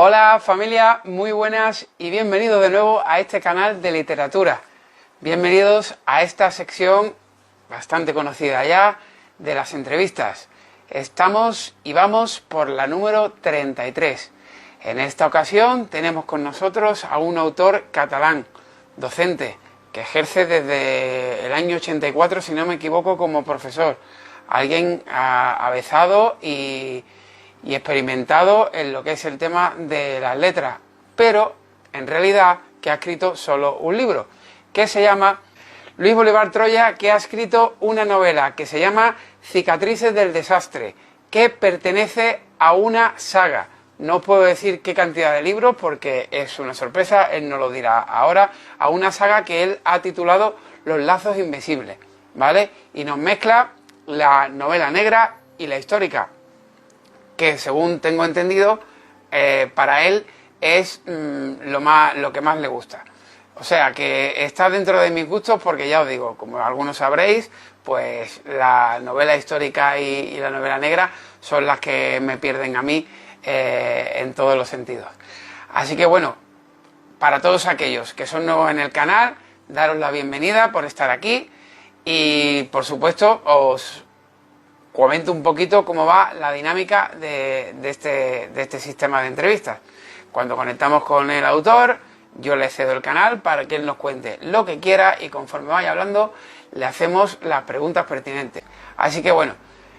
Hola familia, muy buenas y bienvenidos de nuevo a este canal de literatura. Bienvenidos a esta sección bastante conocida ya de las entrevistas. Estamos y vamos por la número 33. En esta ocasión tenemos con nosotros a un autor catalán, docente, que ejerce desde el año 84, si no me equivoco, como profesor. Alguien avezado y experimentado en lo que es el tema de las letras, pero en realidad que ha escrito solo un libro, que se llama Luis Bolívar Troya, que ha escrito una novela que se llama Cicatrices del desastre, que pertenece a una saga. No puedo decir qué cantidad de libros porque es una sorpresa, él no lo dirá ahora, a una saga que él ha titulado Los lazos invisibles, ¿vale? Y nos mezcla la novela negra y la histórica, que según tengo entendido, para él es lo que más le gusta. O sea, que está dentro de mis gustos porque ya os digo, como algunos sabréis, pues la novela histórica y la novela negra son las que me pierden a mí en todos los sentidos. Así que bueno, para todos aquellos que son nuevos en el canal, daros la bienvenida por estar aquí y por supuesto os comento un poquito cómo va la dinámica de este sistema de entrevistas. Cuando conectamos con el autor, yo le cedo el canal para que él nos cuente lo que quiera y conforme vaya hablando le hacemos las preguntas pertinentes. Así que bueno,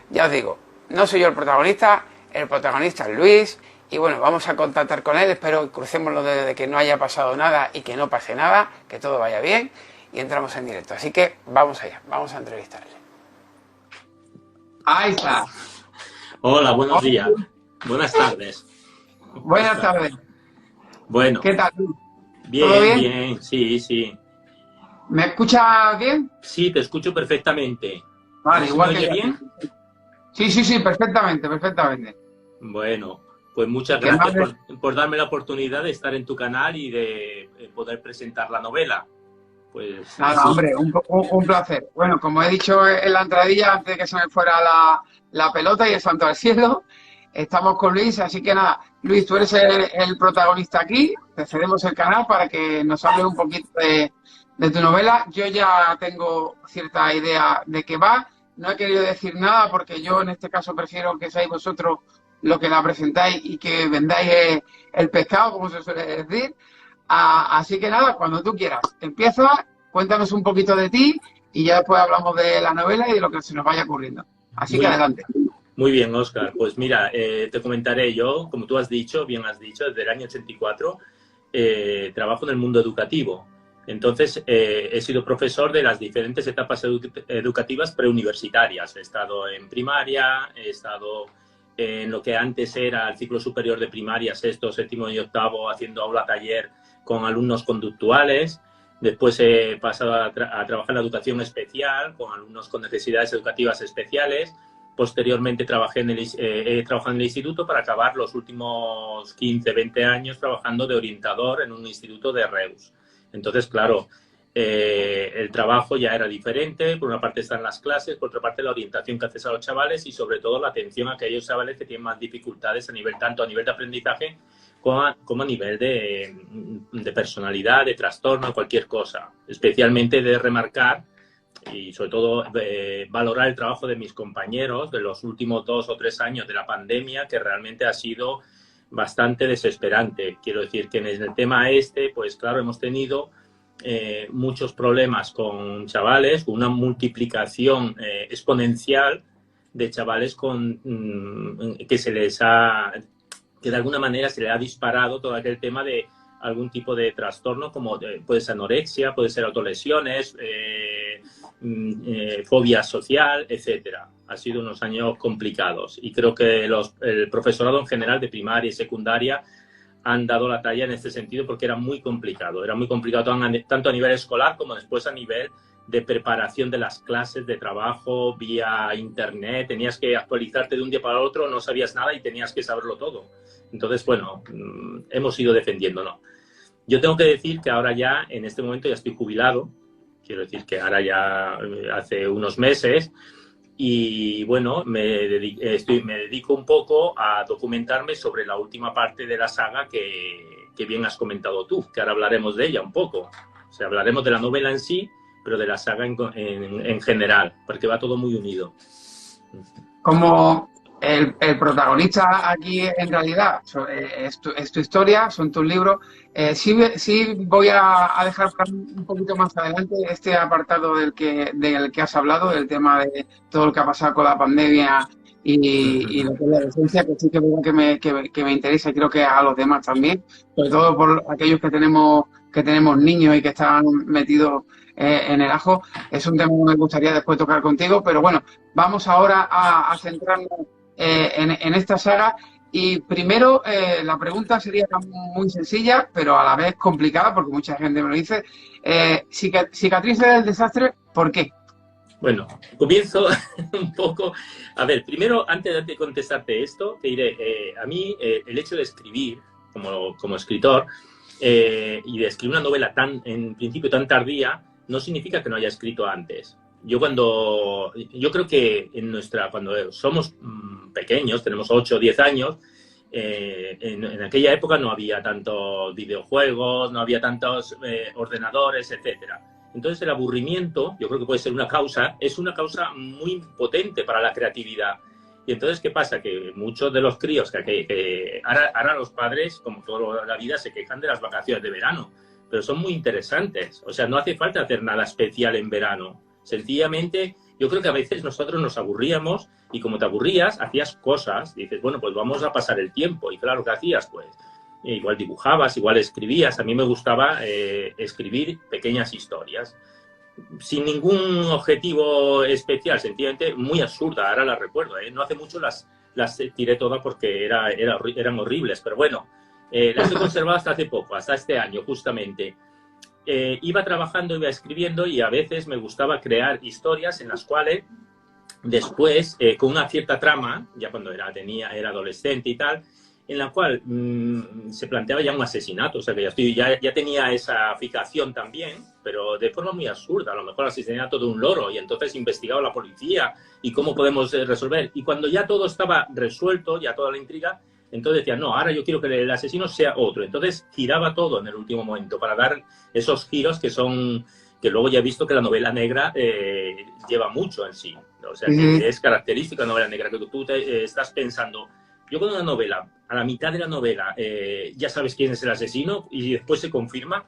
ya os digo, no soy yo el protagonista es Luis y bueno, vamos a contactar con él, espero que crucemos los dedos de que no haya pasado nada y que no pase nada, que todo vaya bien y entramos en directo. Así que vamos allá, vamos a entrevistarle. Ahí está. Hola, buenos días. Buenas tardes. Buenas tardes. Bueno. ¿Qué tal? Bien, ¿Todo bien? bien, sí, sí. ¿Me escuchas bien? Sí, te escucho perfectamente. Vale, igual que yo. ¿Bien? Sí, perfectamente. Bueno, pues muchas gracias por darme la oportunidad de estar en tu canal y de poder presentar la novela. Pues nada, hombre, un placer. Bueno, como he dicho en la entradilla, antes de que se me fuera la pelota y el santo al cielo, estamos con Luis, así que nada, Luis, tú eres el protagonista aquí, te cedemos el canal para que nos hables un poquito de tu novela. Yo ya tengo cierta idea de qué va, no he querido decir nada porque yo en este caso prefiero que seáis vosotros los que la presentáis y que vendáis el pescado, como se suele decir. Así que nada, cuando tú quieras, empieza, cuéntanos un poquito de ti y ya después hablamos de la novela y de lo que se nos vaya ocurriendo. Así que adelante. Muy bien, Óscar. Pues mira, te comentaré yo, como tú has dicho, bien has dicho, desde el año 84 trabajo en el mundo educativo. Entonces, he sido profesor de las diferentes etapas educativas preuniversitarias. He estado en primaria, he estado en lo que antes era el ciclo superior de primaria, sexto, séptimo y octavo, haciendo aula taller con alumnos conductuales. Después he pasado a trabajar en la educación especial con alumnos con necesidades educativas especiales. Posteriormente he trabajado en el instituto para acabar los últimos 15, 20 años trabajando de orientador en un instituto de Reus. Entonces, claro, el trabajo ya era diferente. Por una parte están las clases, por otra parte la orientación que haces a los chavales y sobre todo la atención a aquellos chavales que tienen más dificultades tanto a nivel de aprendizaje como a nivel de personalidad, de trastorno, cualquier cosa. Especialmente de remarcar y sobre todo valorar el trabajo de mis compañeros de los últimos 2 o 3 años de la pandemia, que realmente ha sido bastante desesperante. Quiero decir que en el tema pues claro, hemos tenido muchos problemas con chavales, con una multiplicación exponencial de chavales que de alguna manera se le ha disparado todo aquel tema de algún tipo de trastorno, como puede ser anorexia, puede ser autolesiones, fobia social, etcétera. Ha sido unos años complicados y creo que el profesorado en general de primaria y secundaria han dado la talla en este sentido porque era muy complicado tanto a nivel escolar como después a nivel de preparación de las clases de trabajo vía internet. Tenías que actualizarte de un día para otro, no sabías nada y tenías que saberlo todo. Entonces, bueno, hemos ido defendiéndonos. Yo tengo que decir que ahora ya, en este momento, ya estoy jubilado. Quiero decir que ahora ya hace unos meses Y bueno, me dedico un poco a documentarme sobre la última parte de la saga que bien has comentado tú, que ahora hablaremos de ella un poco. O sea, hablaremos de la novela en sí, pero de la saga en general, porque va todo muy unido. Como el protagonista aquí en realidad es tu historia, son tus libros, sí voy a dejar un poquito más adelante este apartado del que has hablado, del tema de todo lo que ha pasado con la pandemia y lo que es la adolescencia, que sí que es verdad que me interesa y creo que a los demás también, sobre todo por aquellos que tenemos niños y que están metidos en el ajo. Es un tema que me gustaría después tocar contigo, pero bueno, vamos ahora a centrarnos en esta saga. Y primero, la pregunta sería muy sencilla, pero a la vez complicada, porque mucha gente me lo dice. Cicatrices del desastre, ¿por qué? Bueno, comienzo un poco. A ver, primero, antes de contestarte esto, te diré, a mí el hecho de escribir como escritor y de escribir una novela en principio tan tardía, no significa que no haya escrito antes. Yo creo que cuando somos pequeños, tenemos 8 o 10 años, en aquella época no había tantos videojuegos, no había tantos ordenadores, etcétera. Entonces el aburrimiento, yo creo que puede ser es una causa muy potente para la creatividad. Y entonces, ¿qué pasa? Que muchos de los críos, que ahora los padres, como toda la vida, se quejan de las vacaciones de verano, pero son muy interesantes. O sea, no hace falta hacer nada especial en verano. Sencillamente, yo creo que a veces nosotros nos aburríamos y como te aburrías, hacías cosas. Dices, bueno, pues vamos a pasar el tiempo. Y claro, ¿qué hacías? Pues igual dibujabas, igual escribías. A mí me gustaba escribir pequeñas historias sin ningún objetivo especial, sencillamente muy absurda. Ahora las recuerdo, no hace mucho las tiré todas porque eran horribles, pero bueno, las he conservado hasta hace poco, hasta este año justamente. Iba trabajando, iba escribiendo y a veces me gustaba crear historias en las cuales después, con una cierta trama, ya cuando era adolescente y tal, en la cual se planteaba ya un asesinato, o sea que ya tenía esa fijación también, pero de forma muy absurda, a lo mejor asesinato de un loro, y entonces investigaba la policía y cómo podemos resolver. Y cuando ya todo estaba resuelto, ya toda la intriga, entonces decía, no, ahora yo quiero que el asesino sea otro. Entonces giraba todo en el último momento para dar esos giros que luego ya he visto que la novela negra lleva mucho en sí. O sea, que es característica de la novela negra, que tú estás pensando, yo con una novela, a la mitad de la novela, ya sabes quién es el asesino y después se confirma,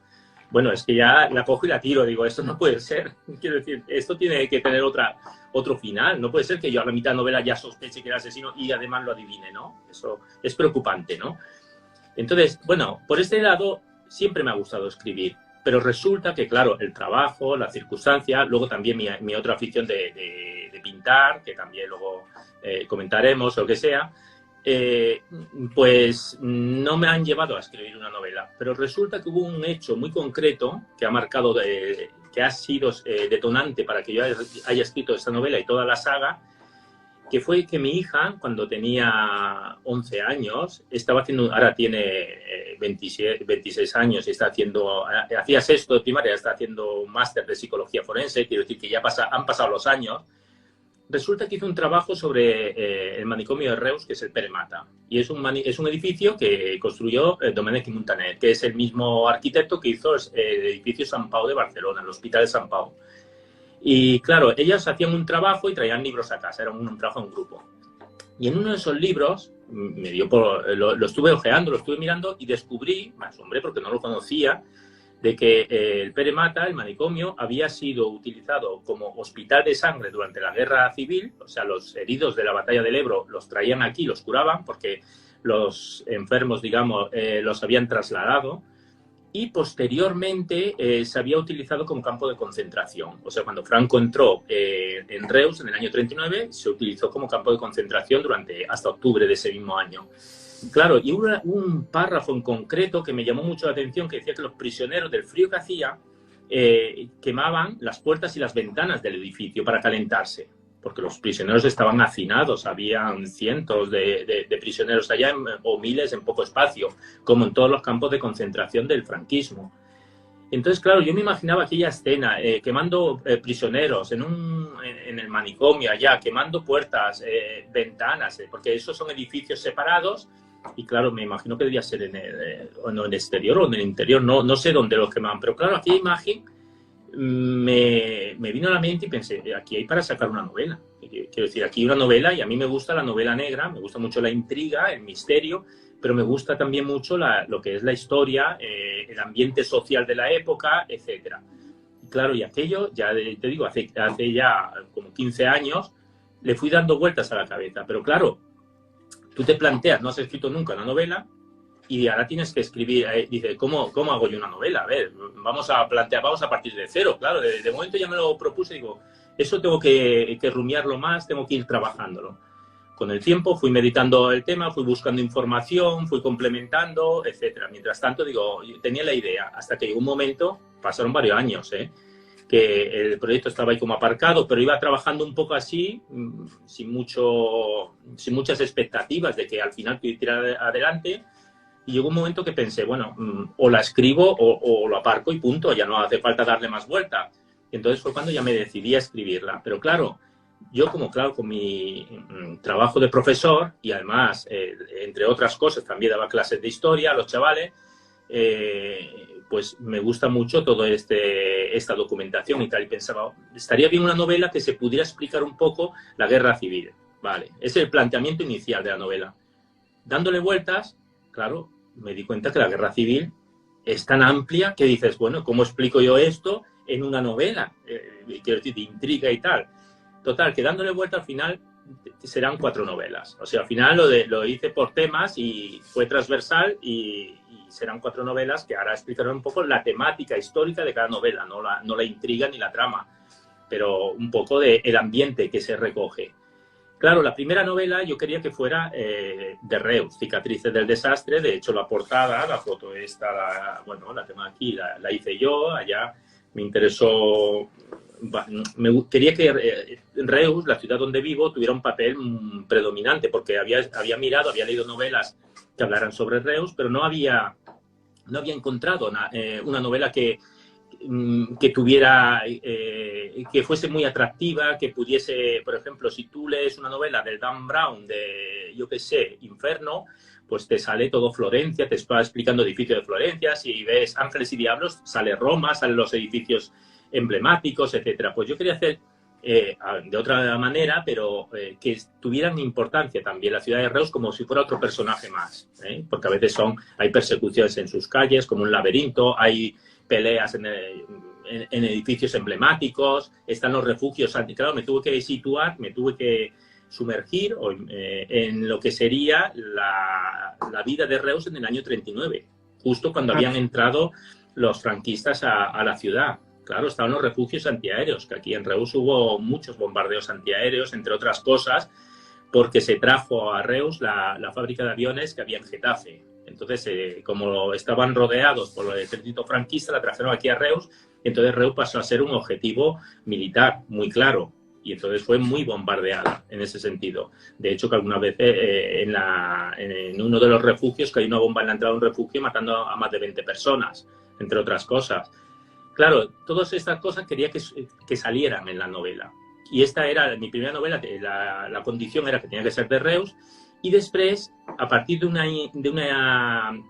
bueno, es que ya la cojo y la tiro, digo, esto no puede ser. Quiero decir, esto tiene que tener otro final. No puede ser que yo a la mitad de la novela ya sospeche que era asesino y además lo adivine, ¿no? Eso es preocupante, ¿no? Entonces, bueno, por este lado siempre me ha gustado escribir, pero resulta que, claro, el trabajo, la circunstancia, luego también mi otra afición de pintar, que también luego comentaremos o lo que sea, pues no me han llevado a escribir una novela, pero resulta que hubo un hecho muy concreto que ha marcado, que ha sido detonante para que yo haya escrito esta novela y toda la saga, que fue que mi hija, cuando tenía 11 años, ahora tiene 26 años y hacía sexto de primaria, está haciendo un máster de psicología forense, quiero decir que ya han pasado los años. Resulta que hizo un trabajo sobre el manicomio de Reus, que es el Pere Mata. Y es un edificio que construyó Domènech i Muntaner, que es el mismo arquitecto que hizo el edificio Sant Pau de Barcelona, el Hospital de Sant Pau. Y claro, ellas hacían un trabajo y traían libros a casa, era un trabajo en grupo. Y en uno de esos libros, lo estuve ojeando, lo estuve mirando y descubrí, me asombré porque no lo conocía, de que el Pere Mata, el manicomio, había sido utilizado como hospital de sangre durante la Guerra Civil. O sea, los heridos de la batalla del Ebro los traían aquí, los curaban, porque los enfermos, digamos, los habían trasladado. Y posteriormente se había utilizado como campo de concentración. O sea, cuando Franco entró en Reus en el año 39, se utilizó como campo de concentración hasta octubre de ese mismo año. Claro, y hubo un párrafo en concreto que me llamó mucho la atención, que decía que los prisioneros, del frío que hacía, quemaban las puertas y las ventanas del edificio para calentarse, porque los prisioneros estaban hacinados, habían cientos de prisioneros allá o miles en poco espacio, como en todos los campos de concentración del franquismo. Entonces, claro, yo me imaginaba aquella escena, quemando prisioneros en el manicomio allá, quemando puertas, ventanas, porque esos son edificios separados. Y claro, me imagino que debía ser en el exterior o en el interior, no sé dónde los quemaban. Pero claro, aquella imagen me vino a la mente y pensé, aquí hay para sacar una novela. Quiero decir, aquí hay una novela, y a mí me gusta la novela negra, me gusta mucho la intriga, el misterio, pero me gusta también mucho lo que es la historia, el ambiente social de la época, etcétera. Y claro, y aquello, ya te digo, hace ya como 15 años, le fui dando vueltas a la cabeza. Pero claro, tú te planteas, no has escrito nunca una novela, y ahora tienes que escribir, dice, ¿cómo hago yo una novela? A ver, vamos a partir de cero. Claro, de momento ya me lo propuse, digo, eso tengo que rumiarlo más, tengo que ir trabajándolo. Con el tiempo fui meditando el tema, fui buscando información, fui complementando, etcétera. Mientras tanto, digo, yo tenía la idea, hasta que llegó un momento, pasaron varios años, que el proyecto estaba ahí como aparcado, pero iba trabajando un poco así, sin muchas expectativas de que al final pudiera tirar adelante. Y llegó un momento que pensé, bueno, o la escribo o lo aparco y punto, ya no hace falta darle más vuelta. Y entonces fue cuando ya me decidí a escribirla. Pero claro, yo con mi trabajo de profesor, y además, entre otras cosas, también daba clases de historia a los chavales, pues me gusta mucho toda esta documentación y tal. Y pensaba, estaría bien una novela que se pudiera explicar un poco la guerra civil. Vale, ese es el planteamiento inicial de la novela. Dándole vueltas, claro, me di cuenta que la guerra civil es tan amplia que dices, bueno, ¿cómo explico yo esto en una novela? Quiero decir, de intriga y tal. Total, que dándole vuelta al final serán 4 novelas. O sea, al final lo hice por temas y fue transversal y serán 4 novelas que ahora explicaré un poco la temática histórica de cada novela, no la intriga ni la trama, pero un poco del ambiente que se recoge. Claro, la primera novela yo quería que fuera de Reus, Cicatrices del desastre. De hecho, la portada, la foto esta, la tengo aquí, la hice yo. Allá me interesó, quería que Reus, la ciudad donde vivo, tuviera un papel predominante, porque había leído novelas que hablaran sobre Reus, pero no había encontrado una novela que tuviera, que fuese muy atractiva, que pudiese, por ejemplo, si tú lees una novela del Dan Brown de, yo qué sé, Inferno, pues te sale todo Florencia, te está explicando edificios de Florencia. Si ves Ángeles y Diablos, sale Roma, salen los edificios emblemáticos, etcétera. Pues yo quería hacer de otra manera, pero que tuvieran importancia también la ciudad de Reus como si fuera otro personaje más, porque a veces hay persecuciones en sus calles, como un laberinto, hay peleas en edificios emblemáticos, están los refugios. Claro, me tuve que situar, me tuve que sumergir en lo que sería la vida de Reus en el año 39, justo cuando habían entrado los franquistas a la ciudad. Claro, estaban los refugios antiaéreos, que aquí en Reus hubo muchos bombardeos antiaéreos, entre otras cosas, porque se trajo a Reus la fábrica de aviones que había en Getafe. Entonces, como estaban rodeados por el ejército franquista, la trajeron aquí a Reus, y entonces Reus pasó a ser un objetivo militar muy claro, y entonces fue muy bombardeada en ese sentido. De hecho, que alguna vez en uno de los refugios, que hay una bomba en la entrada de un refugio matando a más de 20 personas, entre otras cosas. Claro, todas estas cosas quería que salieran en la novela. Y esta era mi primera novela, la condición era que tenía que ser de Reus, y después, a partir de una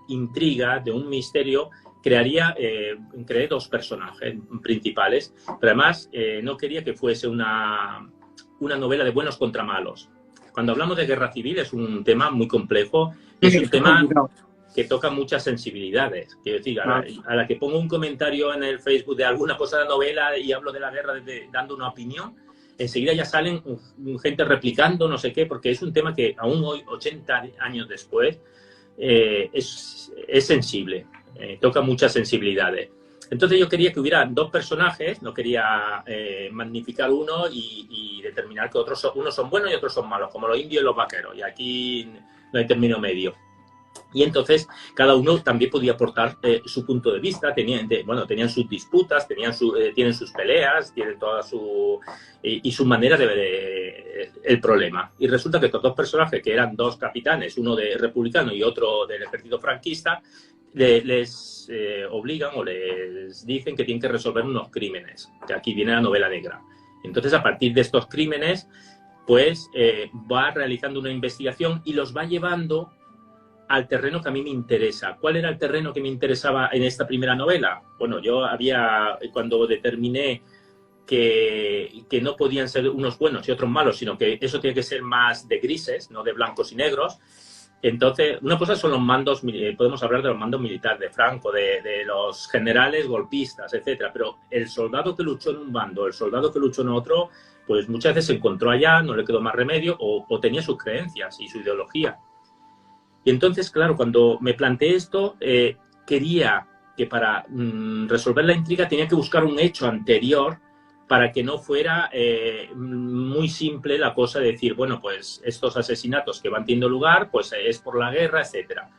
intriga, de un misterio, creé 2 personajes principales, pero además no quería que fuese una novela de buenos contra malos. Cuando hablamos de guerra civil es un tema muy complejo, es un tema que toca muchas sensibilidades. Quiero decir, a la que pongo un comentario en el Facebook de alguna cosa de la novela y hablo de la guerra dando una opinión, enseguida ya salen gente replicando no sé qué, porque es un tema que aún hoy, 80 años después, es sensible, toca muchas sensibilidades. Entonces yo quería que hubiera 2 personajes, no quería magnificar uno y determinar que unos son buenos y otros son malos, como los indios y los vaqueros, y aquí no hay término medio. Y entonces cada uno también podía aportar su punto de vista, tenían sus disputas, tienen sus peleas, tienen toda su manera de ver el problema. Y resulta que estos 2 personajes, que eran 2 capitanes, uno de republicano y otro del ejército franquista, les obligan o les dicen que tienen que resolver unos crímenes, que aquí viene la novela negra. Entonces, a partir de estos crímenes, pues va realizando una investigación y los va llevando al terreno que a mí me interesa. ¿Cuál era el terreno que me interesaba en esta primera novela? Bueno, yo cuando determiné que no podían ser unos buenos y otros malos, sino que eso tiene que ser más de grises, no de blancos y negros. Entonces, una cosa son los mandos, podemos hablar de los mandos militares de Franco, de los generales golpistas, etcétera, pero el soldado que luchó en un bando, el soldado que luchó en otro, pues muchas veces se encontró allá, no le quedó más remedio, o tenía sus creencias y su ideología. Y entonces, claro, cuando me planteé esto, quería que para resolver la intriga tenía que buscar un hecho anterior para que no fuera muy simple la cosa de decir, bueno, pues estos asesinatos que van teniendo lugar, pues es por la guerra, etcétera.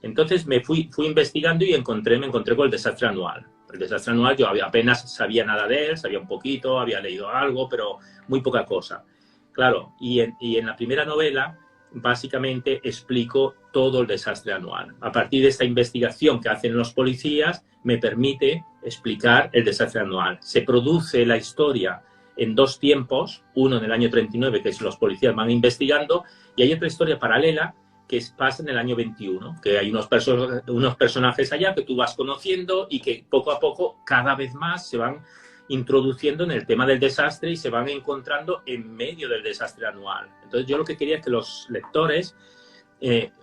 Entonces me fui investigando y me encontré con el desastre anual. El desastre anual yo apenas sabía nada de él, sabía un poquito, había leído algo, pero muy poca cosa. Claro, y en la primera novela básicamente explico todo el desastre anual. A partir de esta investigación que hacen los policías, me permite explicar el desastre anual. Se produce la historia en dos tiempos, uno en el año 39, que es los policías van investigando, y hay otra historia paralela que pasa en el año 21, que hay unos personajes allá que tú vas conociendo y que poco a poco, cada vez más, se van introduciendo en el tema del desastre y se van encontrando en medio del desastre anual. Entonces yo lo que quería es que los lectores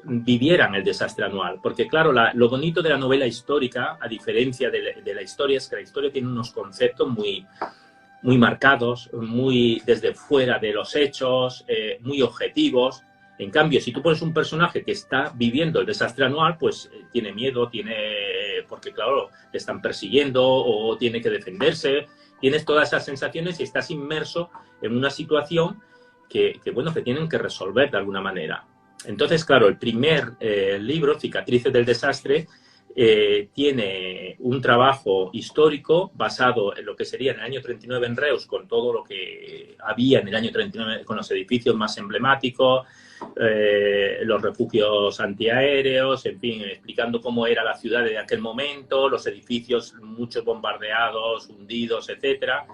vivieran el desastre anual, porque claro, lo bonito de la novela histórica, a diferencia de la historia, es que la historia tiene unos conceptos muy marcados, muy desde fuera de los hechos, muy objetivos. En cambio, si tú pones un personaje que está viviendo el desastre anual, pues tiene miedo, porque claro, le están persiguiendo o tiene que defenderse. Tienes todas esas sensaciones y estás inmerso en una situación que tienen que resolver de alguna manera. Entonces, claro, el primer libro, Cicatrices del desastre, tiene un trabajo histórico basado en lo que sería en el año 39 en Reus, con todo lo que había en el año 39, con los edificios más emblemáticos, los refugios antiaéreos, en fin, explicando cómo era la ciudad de aquel momento, los edificios muchos bombardeados, hundidos, etcétera,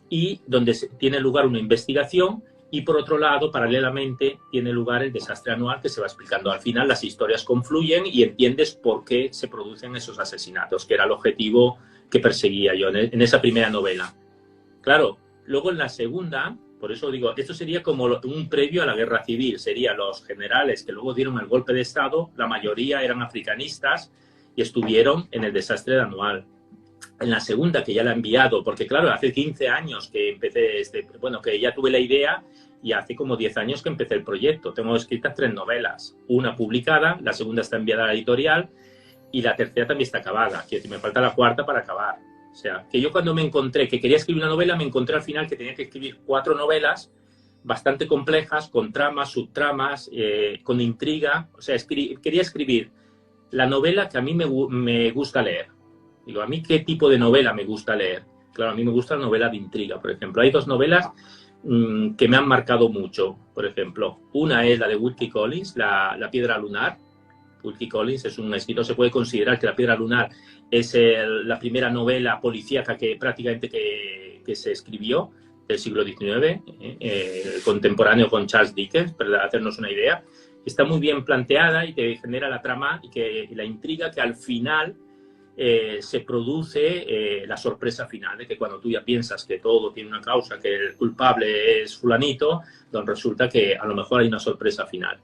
y donde tiene lugar una investigación. Y por otro lado, paralelamente, tiene lugar el desastre anual que se va explicando. Al final las historias confluyen y entiendes por qué se producen esos asesinatos, que era el objetivo que perseguía yo en esa primera novela. Claro, luego en la segunda, por eso digo, esto sería como un previo a la guerra civil. Serían los generales que luego dieron el golpe de Estado, la mayoría eran africanistas y estuvieron en el desastre anual. En la segunda, que ya la he enviado, porque claro, hace 15 años que empecé que ya tuve la idea y hace como 10 años que empecé el proyecto. Tengo escritas 3 novelas, una publicada, la segunda está enviada a la editorial y la tercera también está acabada. Quiero decir, me falta la cuarta para acabar. O sea, que yo cuando me encontré que quería escribir una novela, me encontré al final que tenía que escribir 4 novelas bastante complejas, con tramas, subtramas, con intriga. O sea, quería escribir la novela que a mí me gusta leer. Digo, ¿a mí qué tipo de novela me gusta leer? Claro, a mí me gusta la novela de intriga, por ejemplo. Hay 2 novelas que me han marcado mucho, por ejemplo. Una es la de Wilkie Collins, La piedra lunar. Wilkie Collins es un escritor, se puede considerar que La piedra lunar es la primera novela policíaca que prácticamente que se escribió del siglo XIX, contemporáneo con Charles Dickens, para hacernos una idea. Está muy bien planteada y te genera la trama y la intriga que al final se produce la sorpresa final, de que cuando tú ya piensas que todo tiene una causa, que el culpable es fulanito, donde resulta que a lo mejor hay una sorpresa final.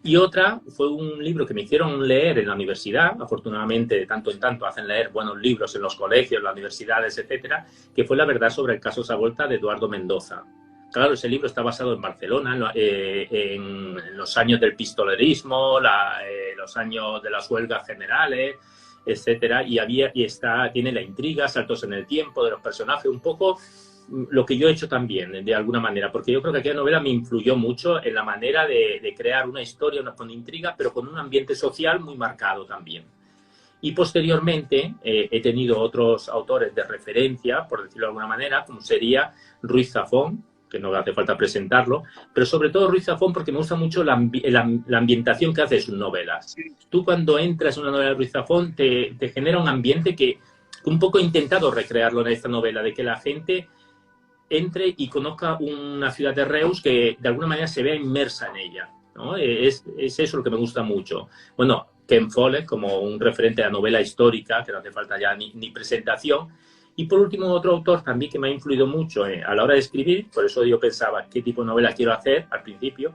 Y otra fue un libro que me hicieron leer en la universidad, afortunadamente de tanto en tanto hacen leer buenos libros en los colegios, las universidades, etcétera, que fue La verdad sobre el caso Savolta de Eduardo Mendoza. Claro, ese libro está basado en Barcelona, en los años del pistolerismo, los años de las huelgas generales, etcétera, tiene la intriga, saltos en el tiempo de los personajes, un poco lo que yo he hecho también, de alguna manera, porque yo creo que aquella novela me influyó mucho en la manera de crear una historia con intriga, pero con un ambiente social muy marcado también. Y posteriormente he tenido otros autores de referencia, por decirlo de alguna manera, como sería Ruiz Zafón, que no hace falta presentarlo, pero sobre todo Ruiz Zafón porque me gusta mucho la ambientación que hace de sus novelas. Tú cuando entras en una novela de Ruiz Zafón te genera un ambiente que un poco he intentado recrearlo en esta novela, de que la gente entre y conozca una ciudad de Reus que de alguna manera se vea inmersa en ella, ¿no? Es eso lo que me gusta mucho. Bueno, Ken Follett como un referente de la novela histórica, que no hace falta ya ni presentación. Y por último, otro autor también que me ha influido mucho a la hora de escribir, por eso yo pensaba qué tipo de novela quiero hacer al principio,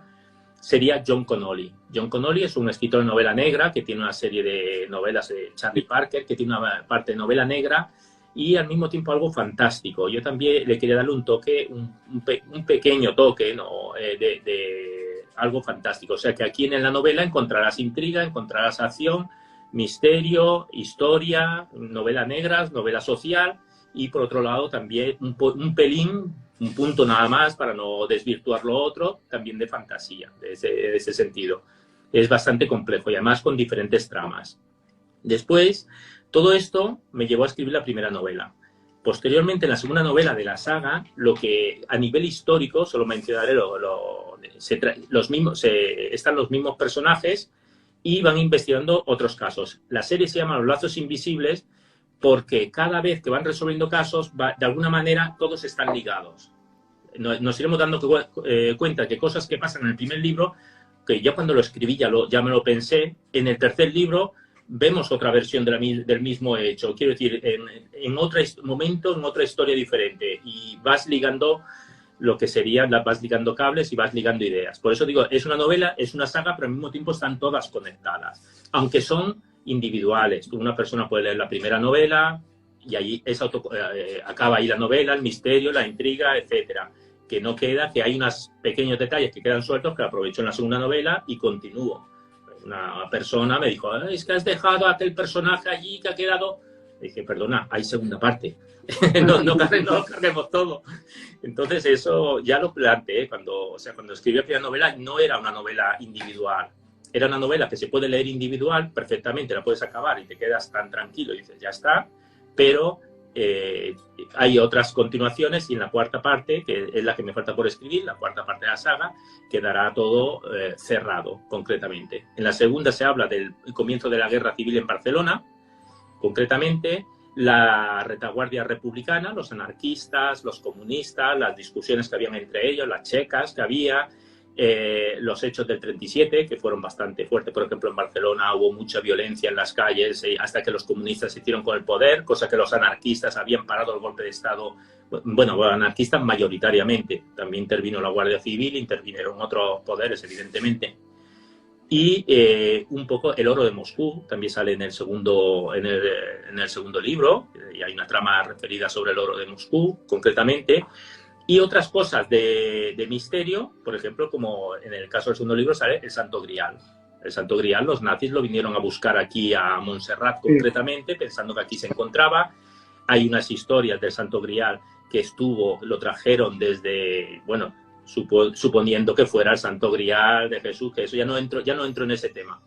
sería John Connolly. John Connolly es un escritor de novela negra que tiene una serie de novelas de Charlie Parker, que tiene una parte de novela negra y al mismo tiempo algo fantástico. Yo también le quería darle un toque, un pequeño toque, ¿no? de algo fantástico. O sea que aquí en la novela encontrarás intriga, encontrarás acción, misterio, historia, novela negra, novela social y por otro lado también un pelín, un punto nada más para no desvirtuar lo otro, también de fantasía, de ese sentido. Es bastante complejo y además con diferentes tramas. Después, todo esto me llevó a escribir la primera novela. Posteriormente, en la segunda novela de la saga, lo que a nivel histórico, solo mencionaré están los mismos personajes y van investigando otros casos. La serie se llama Los lazos invisibles porque cada vez que van resolviendo casos, de alguna manera, todos están ligados. Nos iremos dando cuenta que cosas que pasan en el primer libro, que ya cuando lo escribí ya me lo pensé, en el tercer libro vemos otra versión del mismo hecho. Quiero decir, en otro momento, en otra historia diferente. Y vas ligando lo que sería, vas ligando cables y vas ligando ideas. Por eso digo, es una novela, es una saga, pero al mismo tiempo están todas conectadas. Aunque son individuales. Una persona puede leer la primera novela y allí acaba ahí la novela, el misterio, la intriga, etcétera. Que no queda, que hay unos pequeños detalles que quedan sueltos que aprovecho en la segunda novela y continúo. Una persona me dijo, es que has dejado a aquel personaje allí que ha quedado... Le dije, perdona, hay segunda parte. no carguemos todo. Entonces eso ya lo planteé cuando escribí la primera novela, no era una novela individual. Era una novela que se puede leer individual, perfectamente la puedes acabar y te quedas tan tranquilo y dices, ya está, pero hay otras continuaciones y en la cuarta parte, que es la que me falta por escribir, la cuarta parte de la saga, quedará todo cerrado, concretamente. En la segunda se habla del comienzo de la guerra civil en Barcelona, concretamente la retaguardia republicana, los anarquistas, los comunistas, las discusiones que habían entre ellos, las checas que había, los hechos del 37, que fueron bastante fuertes. Por ejemplo, en Barcelona hubo mucha violencia en las calles hasta que los comunistas se hicieron con el poder, cosa que los anarquistas habían parado el golpe de Estado. Bueno, anarquistas mayoritariamente. También intervino la Guardia Civil, intervinieron otros poderes, evidentemente. Y un poco el oro de Moscú también sale en el segundo libro, y hay una trama referida sobre el oro de Moscú, concretamente. Y otras cosas de misterio, por ejemplo, como en el caso del segundo libro sale el Santo Grial. El Santo Grial, los nazis lo vinieron a buscar aquí a Montserrat concretamente, pensando que aquí se encontraba. Hay unas historias del Santo Grial que lo trajeron desde, bueno, suponiendo que fuera el Santo Grial de Jesús, que eso ya no entro en ese tema.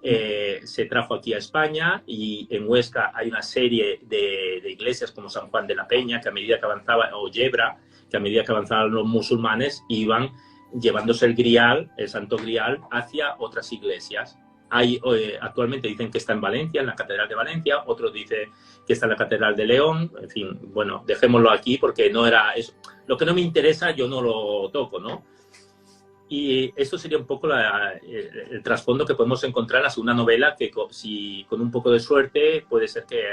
Se trajo aquí a España y en Huesca hay una serie de iglesias como San Juan de la Peña, que a medida que avanzaba, o Yebra, que a medida que avanzaban los musulmanes iban llevándose el Grial, el Santo Grial, hacia otras iglesias. Actualmente dicen que está en Valencia, en la Catedral de Valencia, otros dicen que está en la Catedral de León. En fin, bueno, dejémoslo aquí porque no era eso. Lo que no me interesa yo no lo toco, ¿no? Y esto sería un poco el trasfondo que podemos encontrar en la segunda novela, que si con un poco de suerte puede ser que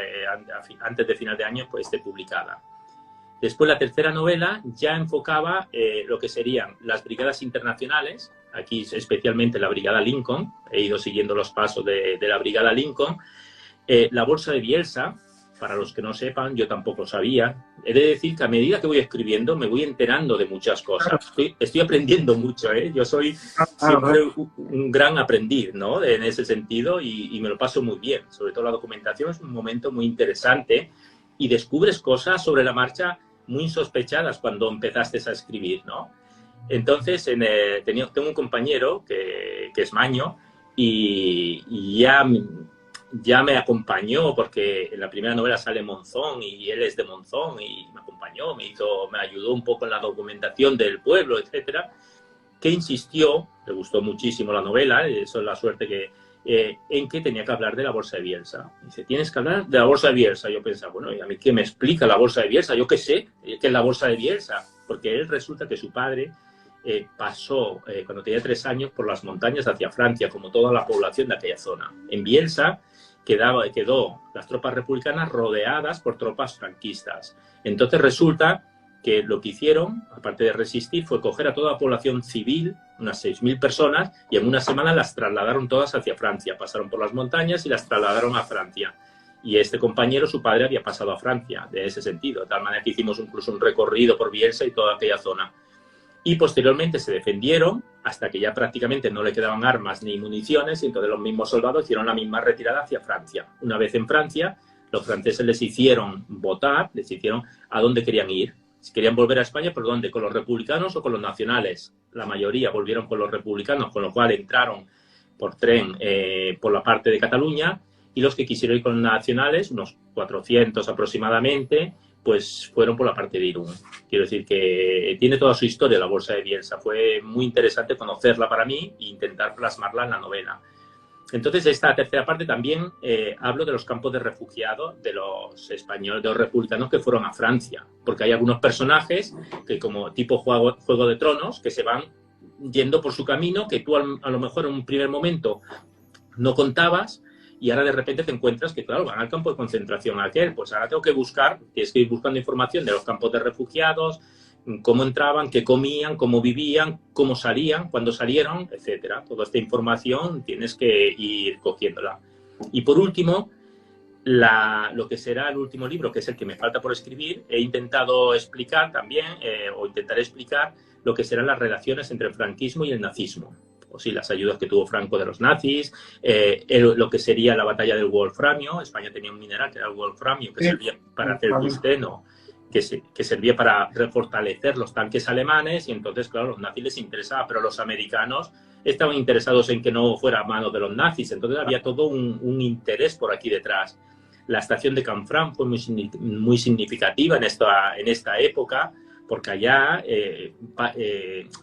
antes de final de año pues, esté publicada. Después la tercera novela ya enfocaba lo que serían las brigadas internacionales, aquí especialmente la Brigada Lincoln, he ido siguiendo los pasos de la Brigada Lincoln, la Bolsa de Bielsa, para los que no sepan, yo tampoco sabía. He de decir que a medida que voy escribiendo me voy enterando de muchas cosas. Estoy aprendiendo mucho, ¿eh? Yo soy siempre un gran aprendiz, ¿no? En ese sentido y me lo paso muy bien. Sobre todo la documentación es un momento muy interesante y descubres cosas sobre la marcha muy insospechadas cuando empezaste a escribir, ¿no? Entonces, tengo un compañero que es maño y ya ya me acompañó, porque en la primera novela sale Monzón y él es de Monzón, y me acompañó, me ayudó un poco en la documentación del pueblo, etcétera, que insistió, le gustó muchísimo la novela, eso es la suerte que, en que tenía que hablar de la Bolsa de Bielsa. Dice, tienes que hablar de la Bolsa de Bielsa. Yo pensaba, bueno, ¿y a mí qué me explica la Bolsa de Bielsa? Yo qué sé qué es la Bolsa de Bielsa, porque él resulta que su padre pasó, cuando tenía 3 años, por las montañas hacia Francia, como toda la población de aquella zona. En Bielsa quedó las tropas republicanas rodeadas por tropas franquistas. Entonces resulta que lo que hicieron, aparte de resistir, fue coger a toda la población civil, unas 6.000 personas, y en una semana las trasladaron todas hacia Francia. Pasaron por las montañas y las trasladaron a Francia. Y este compañero, su padre, había pasado a Francia, de ese sentido. De tal manera que hicimos incluso un recorrido por Bielsa y toda aquella zona. Y posteriormente se defendieron hasta que ya prácticamente no le quedaban armas ni municiones, y entonces los mismos soldados hicieron la misma retirada hacia Francia. Una vez en Francia, los franceses les hicieron votar, les hicieron a dónde querían ir. Si querían volver a España, ¿por dónde? ¿Con los republicanos o con los nacionales? La mayoría volvieron con los republicanos, con lo cual entraron por tren por la parte de Cataluña, y los que quisieron ir con los nacionales, unos 400 aproximadamente, pues fueron por la parte de Irún. Quiero decir que tiene toda su historia la Bolsa de Bielsa. Fue muy interesante conocerla para mí e intentar plasmarla en la novela. Entonces, esta tercera parte también hablo de los campos de refugiados de los españoles, de los republicanos que fueron a Francia, porque hay algunos personajes que, como tipo Juego de Tronos, que se van yendo por su camino, que tú a lo mejor en un primer momento no contabas, y ahora de repente te encuentras que, claro, van al campo de concentración aquel. Pues ahora tengo que buscar, tienes que ir buscando información de los campos de refugiados, cómo entraban, qué comían, cómo vivían, cómo salían, cuándo salieron, etcétera. Toda esta información tienes que ir cogiéndola. Y por último, lo que será el último libro, que es el que me falta por escribir, he intentado explicar también, o intentaré explicar, lo que serán las relaciones entre el franquismo y el nazismo. O sí, las ayudas que tuvo Franco de los nazis, lo que sería la batalla del wolframio. España tenía un mineral que era el wolframio, que servía para hacer tungsteno, que servía para refortalecer los tanques alemanes, y entonces, claro, los nazis les interesaba, pero los americanos estaban interesados en que no fuera a manos de los nazis. Entonces había todo un interés por aquí detrás. La estación de Canfranc fue muy significativa en esta época, porque allá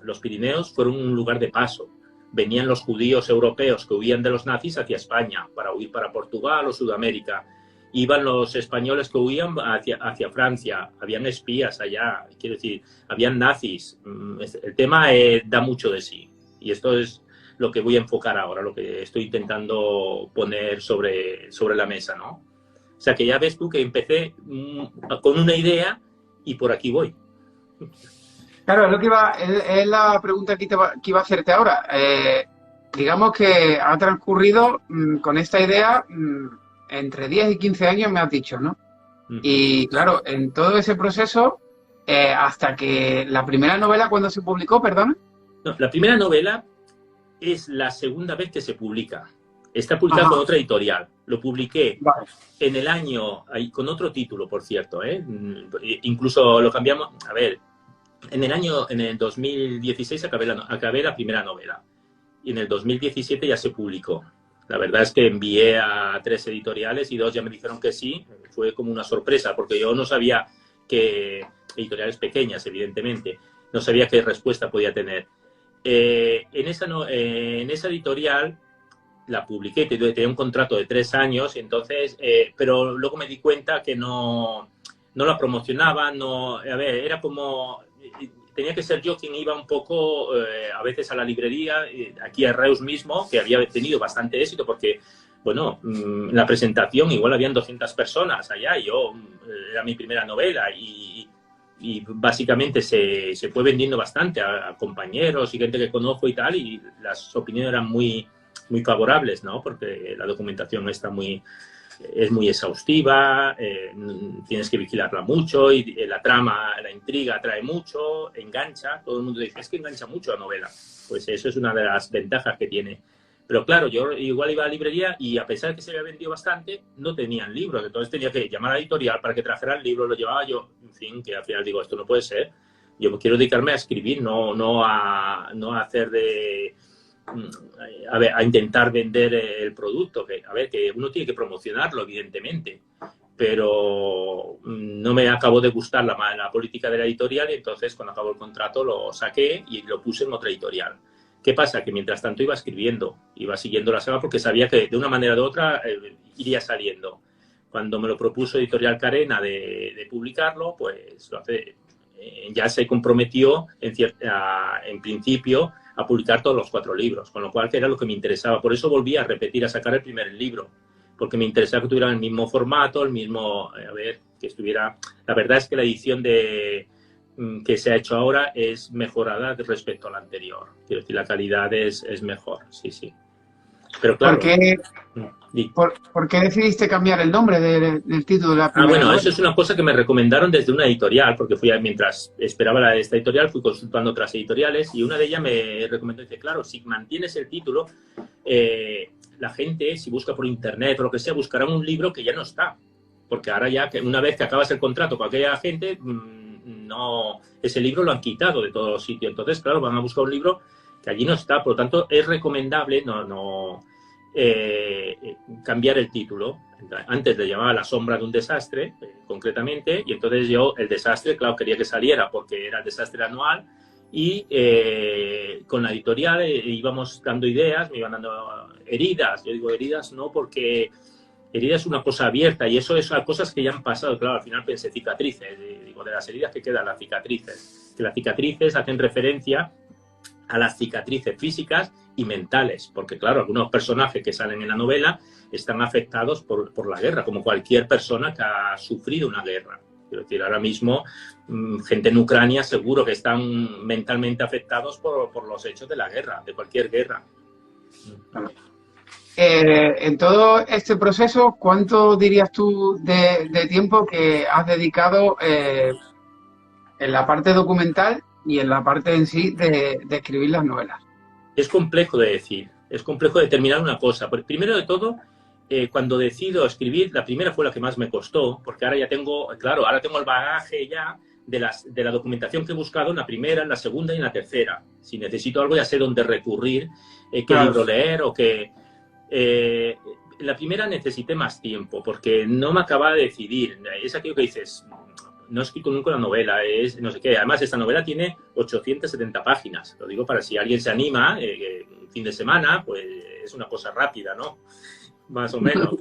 los Pirineos fueron un lugar de paso. Venían los judíos europeos que huían de los nazis hacia España para huir para Portugal o Sudamérica. Iban los españoles que huían hacia Francia. Habían espías allá, quiero decir, habían nazis. El tema da mucho de sí. Y esto es lo que voy a enfocar ahora, lo que estoy intentando poner sobre la mesa, ¿no? O sea, que ya ves tú que empecé con una idea y por aquí voy. Claro, es la pregunta que iba a hacerte ahora. Digamos que ha transcurrido con esta idea entre 10 y 15 años, me has dicho, ¿no? Y claro, en todo ese proceso, hasta que la primera novela, ¿cuándo se publicó, perdón? No, la primera novela es la segunda vez que se publica. Está publicada con otra editorial. Lo publiqué en el año, con otro título, por cierto, incluso lo cambiamos. A ver, en el 2016 acabé la primera novela, y en el 2017 ya se publicó. La verdad es que envié a 3 editoriales y 2 ya me dijeron que sí. Fue como una sorpresa, porque yo no sabía que editoriales pequeñas, evidentemente, no sabía qué respuesta podía tener. En esa editorial la publiqué, tenía un contrato de 3 años, entonces, pero luego me di cuenta que no la promocionaba, era como, tenía que ser yo quien iba un poco a veces a la librería, aquí a Reus mismo, que había tenido bastante éxito, porque, bueno, en la presentación igual habían 200 personas allá, y era mi primera novela, y básicamente se fue vendiendo bastante a compañeros y gente que conozco y tal, y las opiniones eran muy favorables, ¿no? Porque la documentación es muy exhaustiva, tienes que vigilarla mucho, y la trama, la intriga atrae mucho, engancha. Todo el mundo dice, es que engancha mucho la novela. Pues eso es una de las ventajas que tiene. Pero claro, yo igual iba a la librería y, a pesar de que se había vendido bastante, no tenían libros. Entonces tenía que llamar a la editorial para que trajera el libro, lo llevaba yo. En fin, que al final digo, esto no puede ser. Yo quiero dedicarme a escribir, no a hacer de a intentar vender el producto, que uno tiene que promocionarlo, evidentemente, pero no me acabó de gustar la política de la editorial y entonces cuando acabó el contrato lo saqué y lo puse en otra editorial. ¿Qué pasa? Que mientras tanto iba escribiendo, iba siguiendo la saga porque sabía que de una manera u otra iría saliendo. Cuando me lo propuso Editorial Carena de publicarlo, pues ya se comprometió en principio a publicar todos los 4 libros, con lo cual que era lo que me interesaba. Por eso volví a repetir, a sacar el primer libro, porque me interesaba que tuviera el mismo formato, el mismo, que estuviera... La verdad es que la edición que se ha hecho ahora es mejorada respecto a la anterior. Quiero decir, la calidad es mejor, sí, sí. Pero claro... ¿Por qué decidiste cambiar el nombre del título de la primera bueno, novela? eso es una cosa que me recomendaron desde una editorial, porque mientras esperaba esta editorial, fui consultando otras editoriales y una de ellas me recomendó, dice, claro, si mantienes el título, la gente, si busca por internet o lo que sea, buscará un libro que ya no está. Porque ahora ya, una vez que acabas el contrato con aquella gente, ese libro lo han quitado de todos los sitios. Entonces, claro, van a buscar un libro que allí no está. Por lo tanto, es recomendable cambiar el título. Antes le llamaba La sombra de un desastre, concretamente, y entonces yo el desastre, claro, quería que saliera porque era el desastre anual y con la editorial íbamos dando ideas, me iban dando heridas. Yo digo heridas no porque herida es una cosa abierta y eso es cosas que ya han pasado. Claro, al final pensé cicatrices, digo, de las heridas que quedan las cicatrices, que las cicatrices hacen referencia a las cicatrices físicas y mentales, porque claro, algunos personajes que salen en la novela están afectados por la guerra, como cualquier persona que ha sufrido una guerra. Quiero decir, ahora mismo, gente en Ucrania seguro que están mentalmente afectados por los hechos de la guerra, de cualquier guerra. En todo este proceso, ¿cuánto dirías tú de tiempo que has dedicado en la parte documental y en la parte en sí de escribir las novelas? Es complejo de decir, es complejo determinar una cosa. Primero de todo, cuando decido escribir, la primera fue la que más me costó, porque ahora ya tengo, claro, ahora tengo el bagaje ya de la documentación que he buscado en la primera, en la segunda y en la tercera. Si necesito algo ya sé dónde recurrir, qué libro leer o qué... en la primera necesité más tiempo, porque no me acababa de decidir. Es aquello que dices... No he escrito nunca una novela, es no sé qué. Además, esta novela tiene 870 páginas. Lo digo para si alguien se anima, un fin de semana, pues es una cosa rápida, ¿no? Más o menos.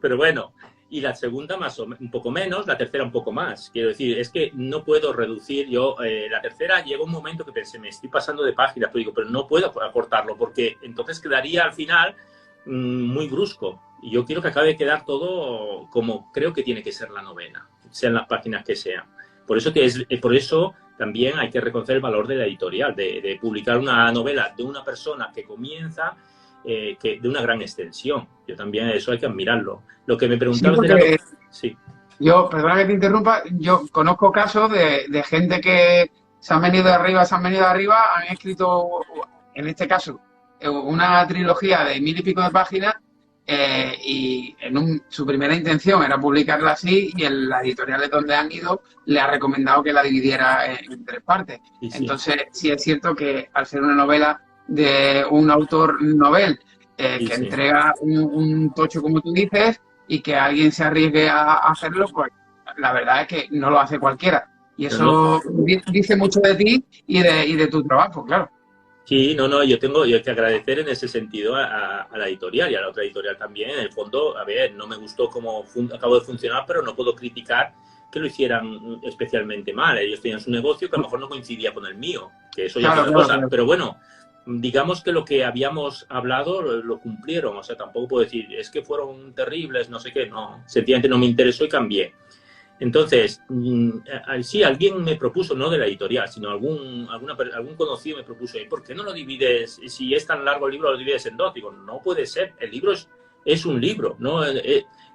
Pero bueno, y la segunda un poco menos, la tercera un poco más. Quiero decir, es que no puedo reducir yo. La tercera llegó un momento que pensé, me estoy pasando de páginas, pero digo, pero no puedo acortarlo, porque entonces quedaría al final muy brusco. Y yo quiero que acabe de quedar todo como creo que tiene que ser la novela, sean las páginas que sean. Por eso también hay que reconocer el valor de la editorial, de publicar una novela de una persona que comienza, de una gran extensión. Yo también eso hay que admirarlo. Lo que me preguntabas de sí. Yo, perdona que te interrumpa, yo conozco casos de gente que se han venido arriba, han escrito, en este caso, una trilogía de 1000 y pico de páginas, y su primera intención era publicarla así y en las editoriales donde han ido le ha recomendado que la dividiera en 3 partes. Sí. Entonces, sí es cierto que al ser una novela de un autor novel que entrega un tocho, como tú dices, y que alguien se arriesgue a hacerlo, pues la verdad es que no lo hace cualquiera. Y eso dice mucho de ti y de tu trabajo, claro. Sí, yo tengo que agradecer en ese sentido a la editorial y a la otra editorial también. En el fondo, no me gustó cómo acabó de funcionar, pero no puedo criticar que lo hicieran especialmente mal. Ellos tenían su negocio que a lo mejor no coincidía con el mío, que eso ya es otra cosa. Claro. Pero bueno, digamos que lo que habíamos hablado lo cumplieron. O sea, tampoco puedo decir, es que fueron terribles, no sé qué. No, sencillamente no me interesó y cambié. Entonces, sí, alguien me propuso, no de la editorial, sino algún conocido me propuso, ¿por qué no lo divides? Si es tan largo el libro, lo divides en 2. Digo, no puede ser, el libro es un libro, ¿no?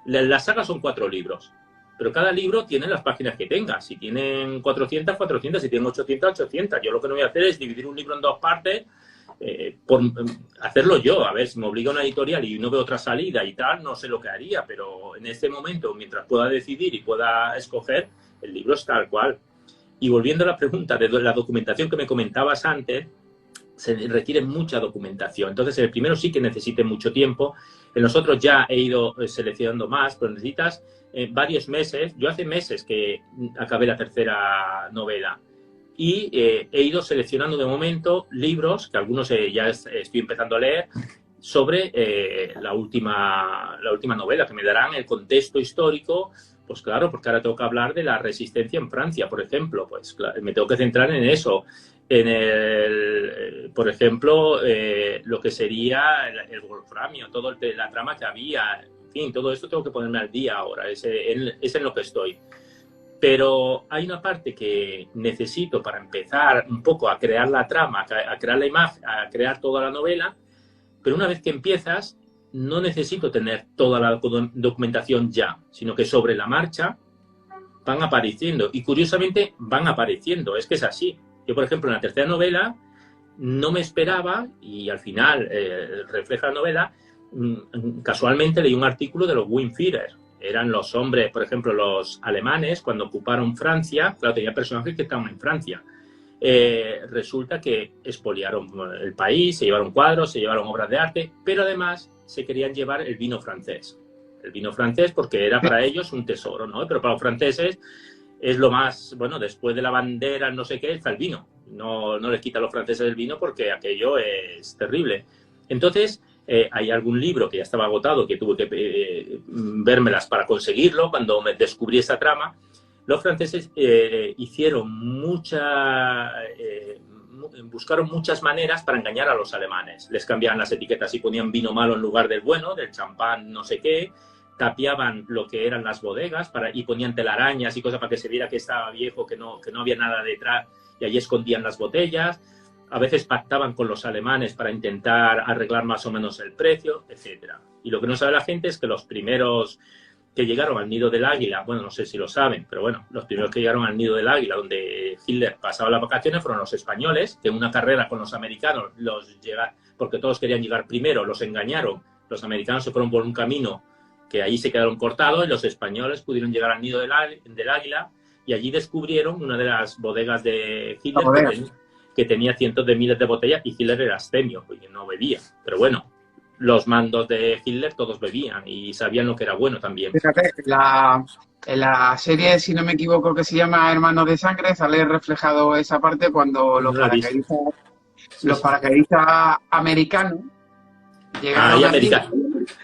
La saga son 4 libros, pero cada libro tiene las páginas que tenga. Si tienen 400, 400, si tienen 800, 800. Yo lo que no voy a hacer es dividir un libro en 2 partes, por hacerlo yo. A ver, si me obliga una editorial y no veo otra salida y tal, no sé lo que haría, pero en este momento, mientras pueda decidir y pueda escoger, el libro es tal cual. Y volviendo a la pregunta de la documentación que me comentabas antes, se requiere mucha documentación. Entonces, en el primero sí que necesite mucho tiempo. En los otros ya he ido seleccionando más, pero necesitas varios meses. Yo hace meses que acabé la tercera novela y he ido seleccionando de momento libros, que algunos ya estoy empezando a leer, sobre la última novela, que me darán el contexto histórico. Pues claro, porque ahora tengo que hablar de la resistencia en Francia, por ejemplo. Pues claro, me tengo que centrar en eso. Por ejemplo, lo que sería el wolframio, toda la trama que había, en fin, todo esto tengo que ponerme al día ahora, es en lo que estoy. Pero hay una parte que necesito para empezar un poco a crear la trama, a crear la imagen, a crear toda la novela, pero una vez que empiezas, no necesito tener toda la documentación ya, sino que sobre la marcha van apareciendo. Y curiosamente van apareciendo, es que es así. Yo, por ejemplo, en la tercera novela no me esperaba, y al final refleja la novela, casualmente leí un artículo de los Windführer. Eran los hombres, por ejemplo, los alemanes, cuando ocuparon Francia, claro, tenía personajes que estaban en Francia. Resulta que expoliaron el país, se llevaron cuadros, se llevaron obras de arte, pero además se querían llevar el vino francés. El vino francés porque era para ellos un tesoro, ¿no? Pero para los franceses es lo más, bueno, después de la bandera, no sé qué, está el vino. No les quita a los franceses el vino porque aquello es terrible. Entonces, hay algún libro que ya estaba agotado, que tuve que vérmelas para conseguirlo, cuando me descubrí esa trama. Los franceses buscaron muchas maneras para engañar a los alemanes. Les cambiaban las etiquetas y ponían vino malo en lugar del bueno, del champán no sé qué, tapiaban lo que eran las bodegas y ponían telarañas y cosas para que se viera que estaba viejo, que no había nada detrás, y allí escondían las botellas. A veces pactaban con los alemanes para intentar arreglar más o menos el precio, etc. Y lo que no sabe la gente es que los primeros que llegaron al Nido del Águila, bueno, no sé si lo saben, pero bueno, los primeros que llegaron al Nido del Águila, donde Hitler pasaba las vacaciones, fueron los españoles, que en una carrera con los americanos, porque todos querían llegar primero, los engañaron, los americanos se fueron por un camino que ahí se quedaron cortados y los españoles pudieron llegar al Nido del Águila y allí descubrieron una de las bodegas de Hitler que tenía cientos de miles de botellas, y Hitler era abstemio, porque no bebía, pero bueno, los mandos de Hitler todos bebían y sabían lo que era bueno también. Fíjate, en la serie, si no me equivoco, que se llama Hermanos de Sangre, sale reflejado esa parte cuando los paracaidistas americanos llegaron al nido.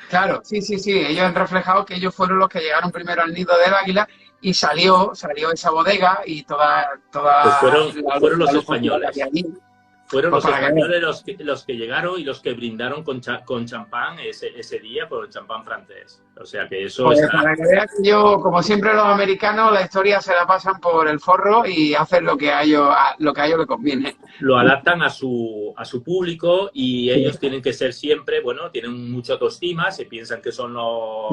Claro, sí, ellos han reflejado que ellos fueron los que llegaron primero al Nido del Águila y salió esa bodega y toda pues fueron los españoles. Fueron los españoles los que llegaron y los que brindaron con champán ese día por el champán francés. O sea que eso pues para que veas que yo, como siempre los americanos, la historia se la pasan por el forro y hacen lo que a ellos les conviene. Lo adaptan a su público y ellos tienen que ser siempre, bueno, tienen mucha autoestima, se piensan que son los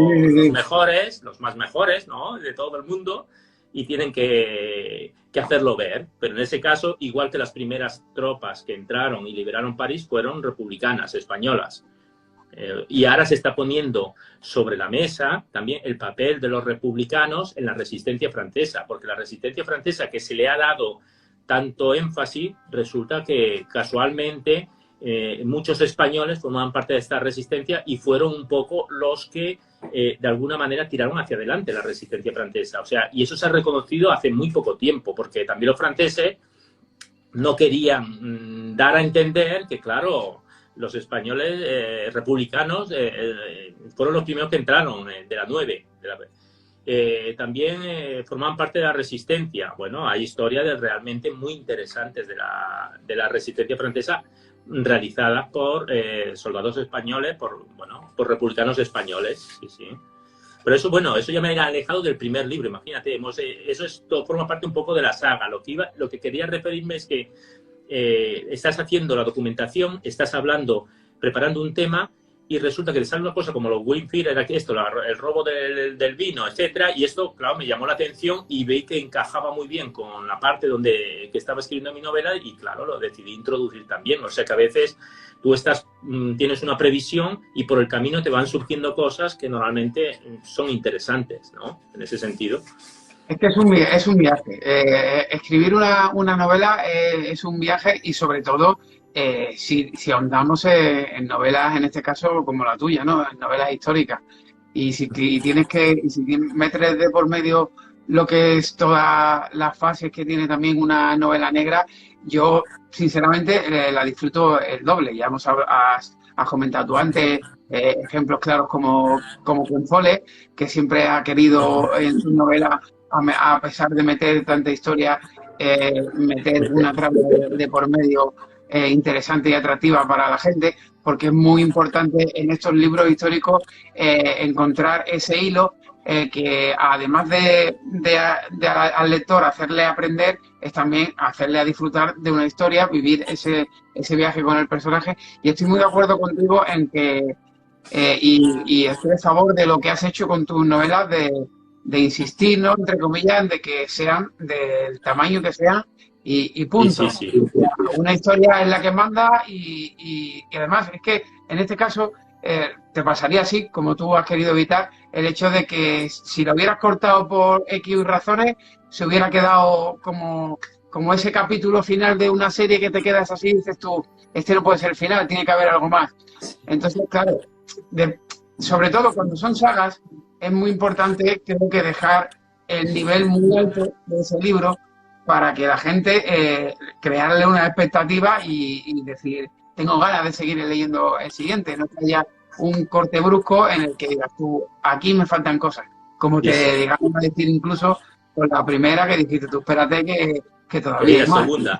mejores, los más mejores, ¿no?, de todo el mundo, y tienen que hacerlo ver. Pero en ese caso, igual que las primeras tropas que entraron y liberaron París, fueron republicanas, españolas. Y ahora se está poniendo sobre la mesa también el papel de los republicanos en la resistencia francesa, porque la resistencia francesa, que se le ha dado tanto énfasis, resulta que casualmente muchos españoles formaban parte de esta resistencia y fueron un poco los que de alguna manera tiraron hacia adelante la resistencia francesa. O sea, y eso se ha reconocido hace muy poco tiempo, porque también los franceses no querían dar a entender que, claro, los españoles republicanos fueron los primeros que entraron de la 9. También formaban parte de la resistencia. Bueno, hay historias realmente muy interesantes de la resistencia francesa realizadas por soldados españoles, por republicanos españoles. Sí. Pero eso, bueno, eso ya me ha alejado del primer libro, imagínate. Todo forma parte un poco de la saga. Lo que quería referirme es que estás haciendo la documentación, estás preparando un tema, y resulta que te sale una cosa como los Windführer, el robo del vino, etcétera, y esto, claro, me llamó la atención y vi que encajaba muy bien con la parte que estaba escribiendo mi novela, y claro, lo decidí introducir también. O sea que a veces tú tienes una previsión y por el camino te van surgiendo cosas que normalmente son interesantes, ¿no? En ese sentido. Es que es un viaje. Escribir una novela es un viaje, y sobre todo si ahondamos en novelas, en este caso como la tuya, ¿no? En novelas históricas, y si metes de por medio lo que es todas las fases que tiene también una novela negra, yo sinceramente la disfruto el doble. Ya has comentado tú antes ejemplos claros como Penfolle, que siempre ha querido en sus novelas, a pesar de meter tanta historia, meter una trama de por medio interesante y atractiva para la gente, porque es muy importante en estos libros históricos encontrar ese hilo que además al lector hacerle aprender, es también hacerle a disfrutar de una historia, vivir ese viaje con el personaje. Y estoy muy de acuerdo contigo en que, y estoy a favor de lo que has hecho con tus novelas, de insistir, ¿no?, entre comillas, de que sean del tamaño que sean y punto. Sí, sí, sí. Una historia es la que manda y además es que en este caso te pasaría así, como tú has querido evitar, el hecho de que si lo hubieras cortado por X razones, se hubiera quedado como ese capítulo final de una serie que te quedas así y dices tú, este no puede ser el final, tiene que haber algo más. Entonces, claro, sobre todo cuando son sagas, es muy importante, creo que dejar el nivel muy alto de ese libro para que la gente crearle una expectativa y decir, tengo ganas de seguir leyendo el siguiente, no que haya un corte brusco en el que digas tú, aquí me faltan cosas, como te digamos a decir incluso con la primera que dijiste tú, espérate que todavía hay más. Segunda.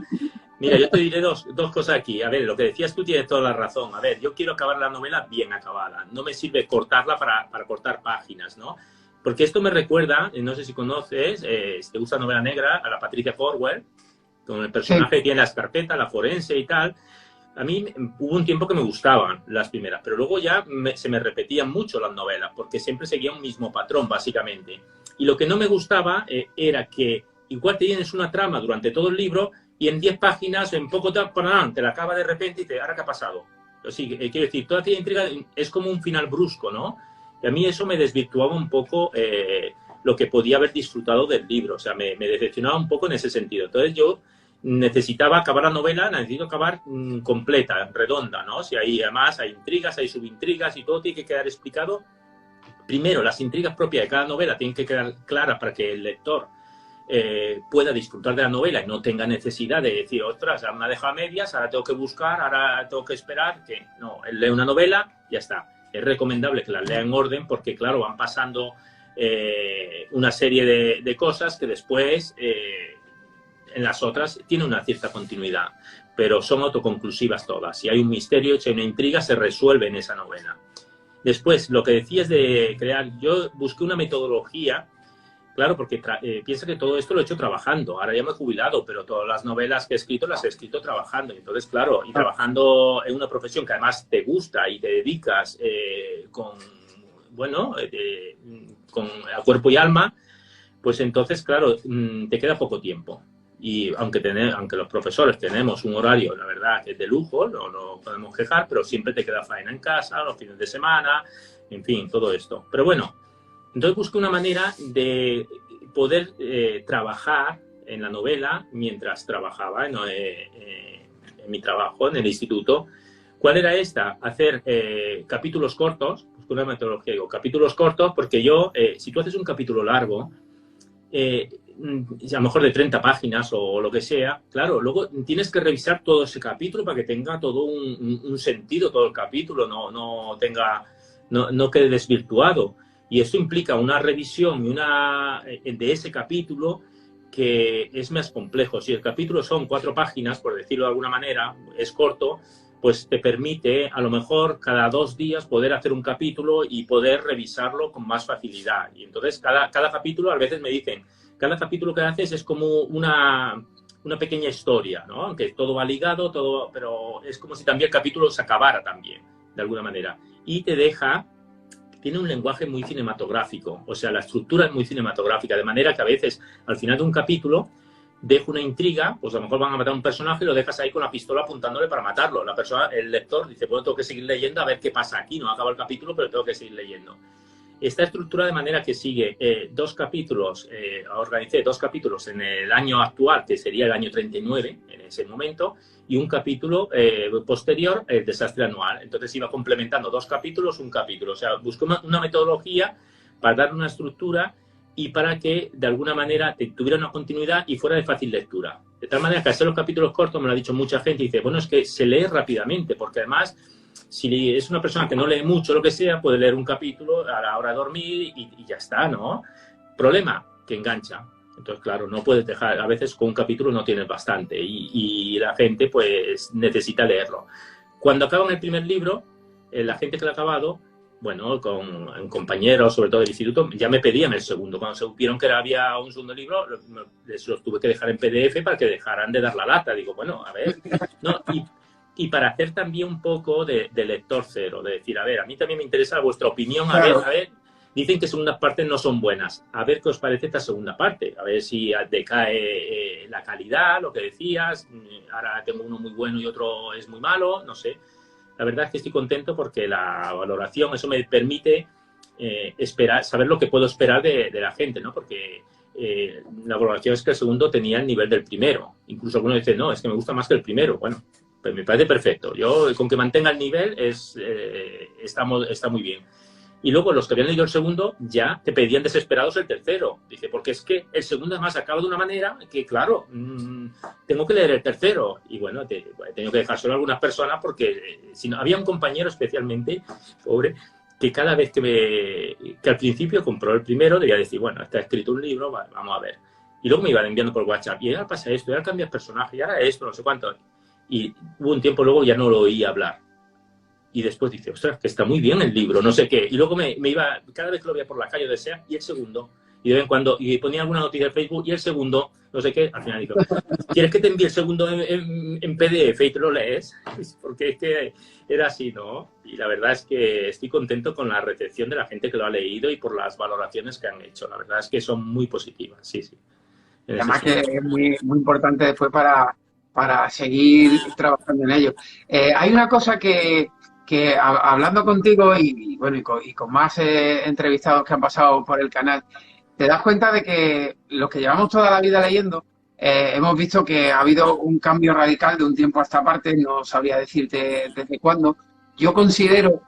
Mira, yo te diré dos cosas aquí. A ver, lo que decías tú tienes toda la razón. A ver, yo quiero acabar la novela bien acabada. No me sirve cortarla para cortar páginas, ¿no? Porque esto me recuerda, no sé si conoces, si te gusta novela negra, a la Patricia Cornwell, con el personaje que tiene la escarpeta, la forense y tal. A mí hubo un tiempo que me gustaban las primeras, pero luego ya se me repetían mucho las novelas, porque siempre seguía un mismo patrón, básicamente. Y lo que no me gustaba era que igual te tienes una trama durante todo el libro y en 10 páginas, en poco tiempo, te la acaba de repente y te, ¿ahora qué ha pasado? Sí, quiero decir, toda aquella intriga es como un final brusco, ¿no? Y a mí eso me desvirtuaba un poco lo que podía haber disfrutado del libro, o sea, me decepcionaba un poco en ese sentido. Entonces yo necesitaba acabar la novela, necesito acabar completa, redonda, ¿no? Si hay, además hay intrigas, hay subintrigas y todo tiene que quedar explicado. Primero, las intrigas propias de cada novela tienen que quedar claras para que el lector pueda disfrutar de la novela y no tenga necesidad de decir, ostras, me ha dejado a medias, ahora tengo que buscar, ahora tengo que esperar. Que no, él lee una novela, ya está. Es recomendable que la lea en orden porque, claro, van pasando una serie de cosas que después en las otras tiene una cierta continuidad, pero son autoconclusivas todas. Si hay un misterio, si hay una intriga, se resuelve en esa novela. Después, lo que decías de crear, yo busqué una metodología, claro, porque piensa que todo esto lo he hecho trabajando. Ahora ya me he jubilado, pero todas las novelas que he escrito las he escrito trabajando. Entonces, claro, y trabajando en una profesión que además te gusta y te dedicas con a cuerpo y alma, pues entonces, claro, te queda poco tiempo. Y aunque los profesores tenemos un horario, la verdad, que es de lujo, no podemos quejar, pero siempre te queda faena en casa, los fines de semana, en fin, todo esto. Pero bueno, entonces busqué una manera de poder trabajar en la novela mientras trabajaba en mi trabajo en el instituto. ¿Cuál era esta? Hacer capítulos cortos, busqué una metodología, digo, capítulos cortos, porque si tú haces un capítulo largo, a lo mejor de 30 páginas o lo que sea, claro, luego tienes que revisar todo ese capítulo para que tenga todo un sentido, todo el capítulo, no quede desvirtuado. Y esto implica una revisión de ese capítulo que es más complejo. Si el capítulo son 4 páginas, por decirlo de alguna manera, es corto, pues te permite a lo mejor cada 2 días poder hacer un capítulo y poder revisarlo con más facilidad. Y entonces cada capítulo, a veces me dicen, cada capítulo que haces es como una pequeña historia, ¿no? Aunque todo va ligado, pero es como si también el capítulo se acabara también, de alguna manera. Y tiene un lenguaje muy cinematográfico, o sea, la estructura es muy cinematográfica, de manera que a veces, al final de un capítulo, dejo una intriga, pues a lo mejor van a matar a un personaje y lo dejas ahí con la pistola apuntándole para matarlo. El lector dice, bueno, tengo que seguir leyendo a ver qué pasa aquí, no acaba el capítulo, pero tengo que seguir leyendo. Está estructurada de manera que sigue 2 capítulos, organicé 2 capítulos en el año actual, que sería el año 39 en ese momento, y un capítulo posterior, el desastre anual. Entonces iba complementando 2 capítulos, un capítulo. O sea, busqué una metodología para dar una estructura y para que de alguna manera tuviera una continuidad y fuera de fácil lectura. De tal manera que al ser los capítulos cortos, me lo ha dicho mucha gente, y dice, bueno, es que se lee rápidamente, porque además, si es una persona que no lee mucho, lo que sea, puede leer un capítulo a la hora de dormir y ya está, ¿no? Problema, que engancha. Entonces, claro, no puedes dejar, a veces con un capítulo no tienes bastante y la gente pues necesita leerlo. Cuando acaban el primer libro, la gente que lo ha acabado, bueno, con compañeros, sobre todo del instituto, ya me pedían el segundo. Cuando se supieron que había un segundo libro, les los tuve que dejar en PDF para que dejaran de dar la lata. Digo, bueno, a ver, no, y para hacer también un poco de lector cero, de decir, a ver, a mí también me interesa vuestra opinión, a ver, dicen que segundas partes no son buenas, a ver qué os parece esta segunda parte, a ver si decae la calidad, lo que decías, ahora tengo uno muy bueno y otro es muy malo, no sé. La verdad es que estoy contento porque la valoración, eso me permite saber lo que puedo esperar de la gente, ¿no? Porque la valoración es que el segundo tenía el nivel del primero. Incluso algunos dicen, no, es que me gusta más que el primero. Bueno, pues me parece perfecto. Yo, con que mantenga el nivel, está muy bien. Y luego los que habían leído el segundo ya te pedían desesperados el tercero. Dice, porque es que el segundo además acaba de una manera que, claro, tengo que leer el tercero. Y bueno, he tenido que dejar solo a algunas personas porque si no, había un compañero especialmente, pobre, que cada vez que al principio compró el primero, debía decir, bueno, está escrito un libro, vamos a ver. Y luego me iban enviando por WhatsApp, y ahora pasa esto, y ahora cambias personaje, y ahora esto, no sé cuánto. Y hubo un tiempo luego ya no lo oí hablar. Y después dice, ostras, que está muy bien el libro, no sé qué. Y luego me iba, cada vez que lo veía por la calle, desea, y el segundo. Y de vez en cuando, y ponía alguna noticia en Facebook, y el segundo, no sé qué. Al final digo, ¿quieres que te envíe el segundo en PDF y te lo lees? Porque es que era así, ¿no? Y la verdad es que estoy contento con la recepción de la gente que lo ha leído y por las valoraciones que han hecho. La verdad es que son muy positivas, sí, sí. Además que es muy, muy importante después para seguir trabajando en ello. Hay una cosa que hablando contigo bueno, y con más entrevistados que han pasado por el canal, te das cuenta de que los que llevamos toda la vida leyendo, hemos visto que ha habido un cambio radical de un tiempo a esta parte, no sabría decirte desde cuándo. Yo considero,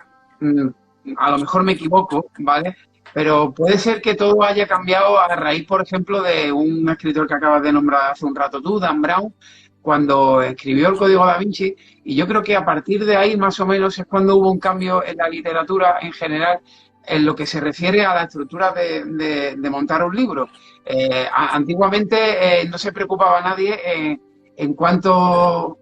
a lo mejor me equivoco, ¿vale? Pero puede ser que todo haya cambiado a raíz, por ejemplo, de un escritor que acabas de nombrar hace un rato tú, Dan Brown, cuando escribió el Código Da Vinci, y yo creo que a partir de ahí más o menos es cuando hubo un cambio en la literatura en general en lo que se refiere a la estructura de montar un libro. Antiguamente no se preocupaba nadie en cuánta